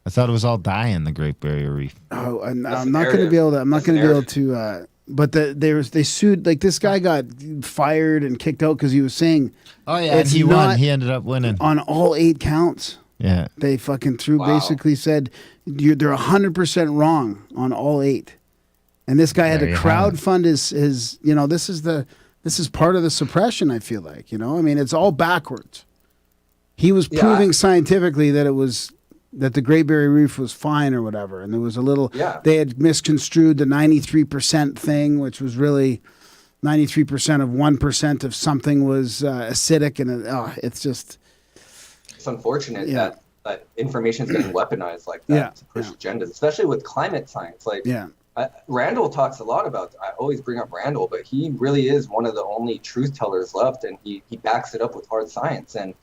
I thought it was all dying, the Great Barrier Reef. Oh, and I'm not going to be able to. I'm not going to be able to. But they sued. Like this guy got fired and kicked out because he was saying. Oh yeah, and he won. He ended up winning on all 8 counts. Yeah, they fucking basically said they're 100% wrong on all 8, and this guy had to crowdfund his. You know, this is part of the suppression. I feel like, you know, I mean, it's all backwards. He was proving scientifically that that the Great Barrier Reef was fine or whatever, and there was a little. Yeah. They had misconstrued the 93% thing, which was really 93% of 1% of something was acidic, and it's just. It's unfortunate that information is getting weaponized like that to push agendas, especially with climate science. Like, Randall talks a lot about. I always bring up Randall, but he really is one of the only truth tellers left, and he backs it up with hard science. And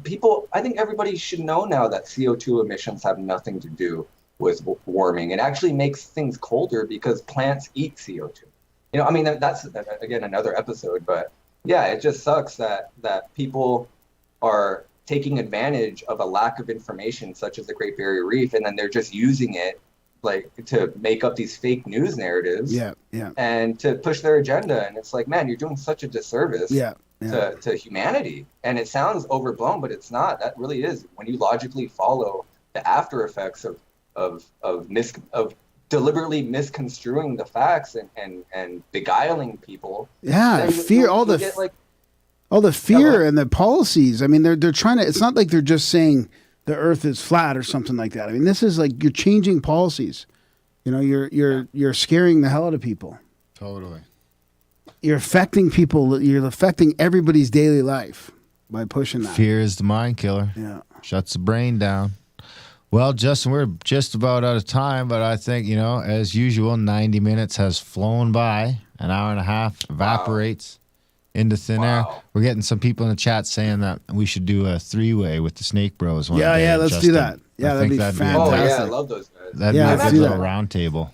people, I think everybody should know now that CO2 emissions have nothing to do with warming. It actually makes things colder because plants eat CO2. You know, I mean, that's again another episode, but yeah, it just sucks that people are taking advantage of a lack of information such as the Great Barrier Reef, and then they're just using it like to make up these fake news narratives and to push their agenda. And it's like, man, you're doing such a disservice to humanity. And it sounds overblown, but it's not. That really is when you logically follow the after effects of deliberately misconstruing the facts and beguiling people. Fear, all the fear and the policies. I mean, they're trying to. It's not like they're just saying the Earth is flat or something like that. I mean, this is like you're changing policies. You know, you're scaring the hell out of people. Totally. You're affecting people. You're affecting everybody's daily life by pushing that. Fear is the mind killer. Yeah, shuts the brain down. Well, Justin, we're just about out of time, but I think, you know, as usual, 90 minutes has flown by. An hour and a half evaporates into thin air. We're getting some people in the chat saying that we should do a 3-way with the Snake Bros one day. Yeah, let's do that. Yeah, that'd be fantastic. Oh, yeah, I love those guys. That'd be a good little round table.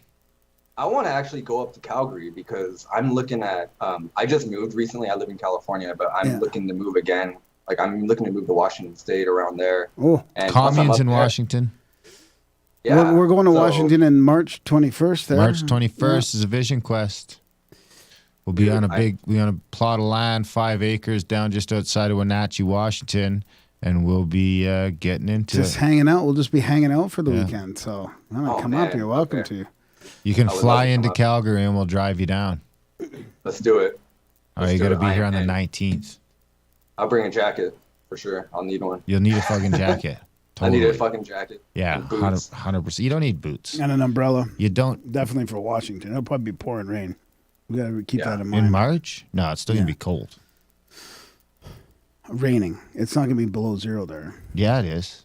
I want to actually go up to Calgary because I'm looking at, I just moved recently. I live in California, but I'm looking to move again. Like, I'm looking to move to Washington State around there. Oh, communes in Washington. Yeah. We're going to Washington in March 21st there. March 21st is a Vision Quest. We'll be on a plot of land, 5 acres down just outside of Wenatchee, Washington, and we'll be getting into just hanging out. We'll just be hanging out for the weekend. So come up. You're welcome to. You can fly into Calgary and we'll drive you down. Let's do it. You got to be here on the 19th. I'll bring a jacket for sure. I'll need one. You'll need a fucking jacket. Totally. I need a fucking jacket. Yeah, 100%. You don't need boots. And an umbrella. You don't. Definitely for Washington. It'll probably be pouring rain. We got to keep that in mind. In March? No, it's still going to be cold. Raining. It's not going to be below 0 there. Yeah, it is.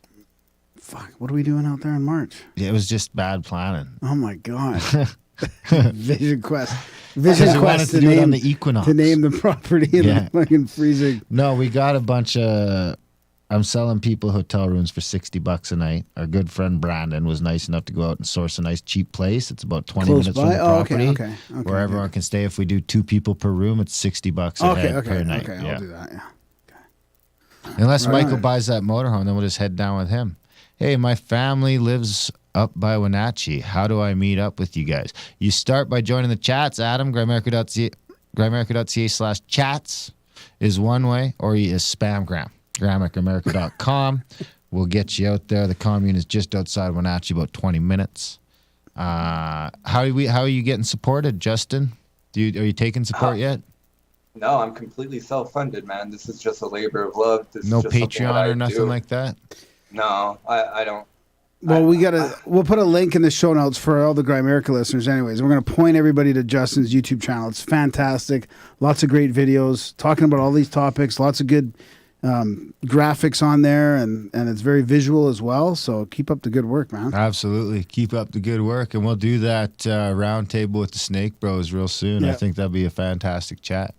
Fuck. What are we doing out there in March? Yeah, it was just bad planning. Oh, my God. Vision Quest. Vision Quest to name on the equinox. To name the property in the fucking freezing. No, we got a bunch of... I'm selling people hotel rooms for $60 a night. Our good friend Brandon was nice enough to go out and source a nice cheap place. It's about 20 minutes from the property, where everyone can stay. If we do 2 people per room, it's $60 a head per night. Okay, I'll do that. Yeah. Unless Right Michael on. buys that motorhome, then we'll just head down with him. Hey, my family lives up by Wenatchee. How do I meet up with you guys? You start by joining the chats, Adam. Grimerica.ca/chats is one way, or you spamgram. Grammaticamerica.com will get you out there. The commune is just outside Wenatchee, about 20 minutes. How are you getting supported, Justin? Are you taking support yet? No, I'm completely self-funded, man. This is just a labor of love. This No is just something that Patreon I or nothing do. like that? No, I don't. Well, we'll put a link in the show notes for all the Grimerica listeners anyways. We're going to point everybody to Justin's YouTube channel. It's fantastic. Lots of great videos talking about all these topics. Lots of good graphics on there, and it's very visual as well. So keep up the good work, man. Absolutely. Keep up the good work, and we'll do that roundtable with the Snake Bros real soon. Yeah. I think that'll be a fantastic chat.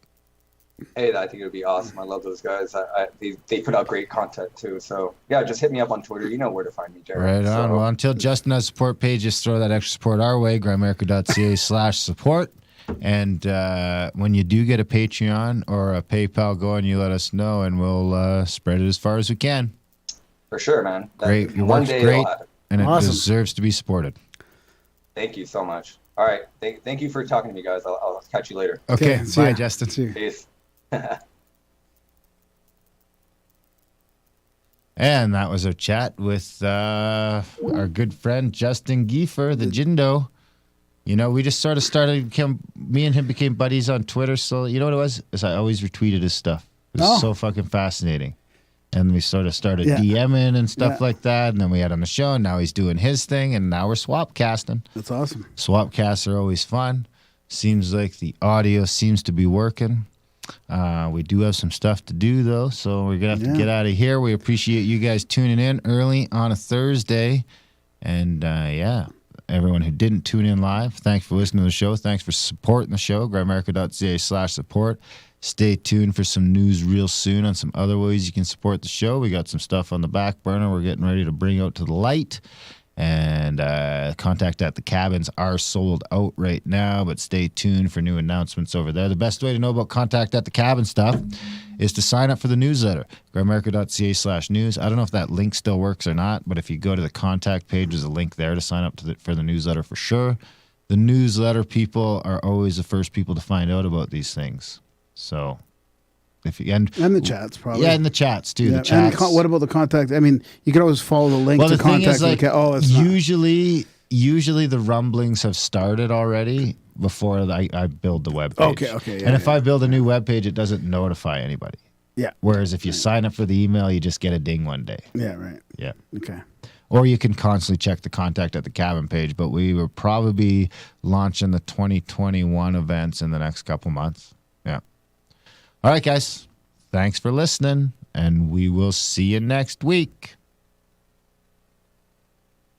Hey, I think it would be awesome. I love those guys. They put out great content too. So yeah, just hit me up on Twitter. You know where to find me, Jared. Right on. So, Well, until Justin has a support page, just throw that extra support our way, grimerica.ca/support. And when you do get a Patreon or a PayPal going, you let us know, and we'll spread it as far as we can. for sure, man. Great. Your One work's day great, it'll happen. and it Awesome. deserves to be supported. Thank you so much. All right. Thank you for talking to me, guys. I'll catch you later. Okay. see Bye, ya. Justin. See you. Peace. And that was our chat with our good friend Justin Giefer, the Jindo. You know, we just sort of me and him became buddies on Twitter. So you know what it was? Is I always retweeted his stuff. It was so fucking fascinating. And we sort of started DMing and stuff like that. And then we had on the show, and now he's doing his thing, and now we're swapcasting. That's awesome. Swapcasts are always fun. Seems like the audio seems to be working. We do have some stuff to do, though, so we're going to have to get out of here. We appreciate you guys tuning in early on a Thursday. And, everyone who didn't tune in live, thanks for listening to the show. Thanks for supporting the show, grimerica.ca/support. Stay tuned for some news real soon on some other ways you can support the show. We got some stuff on the back burner we're getting ready to bring out to the light. And Contact at the Cabins are sold out right now, but stay tuned for new announcements over there. The best way to know about Contact at the Cabin stuff is to sign up for the newsletter, grimerica.ca/news. I don't know if that link still works or not, but if you go to the contact page, there's a link there to sign up for the newsletter for sure. The newsletter people are always the first people to find out about these things. So... And the chats, probably. Yeah, and the chats, too. Yeah. The chats. And what about the contact? I mean, you can always follow the link Well, to the thing contact. is, like, it's not. usually the rumblings have started already before I build the web page. Okay. Yeah, and if I build a new web page, it doesn't notify anybody. Yeah. Whereas if you sign up for the email, you just get a ding one day. Yeah, right. Yeah. Okay. Or you can constantly check the Contact at the Cabin page, but we will probably be launching the 2021 events in the next couple months. Yeah. All right, guys. Thanks for listening, and we will see you next week.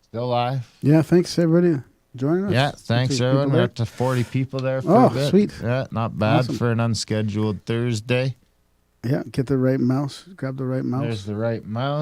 Still live? Yeah, thanks, everybody, joining us. Yeah, thanks, People everyone. We're there. up to 40 people there for a bit. Sweet. Yeah, not bad Awesome. for an unscheduled Thursday. Yeah, get the right mouse. Grab the right mouse. There's the right mouse.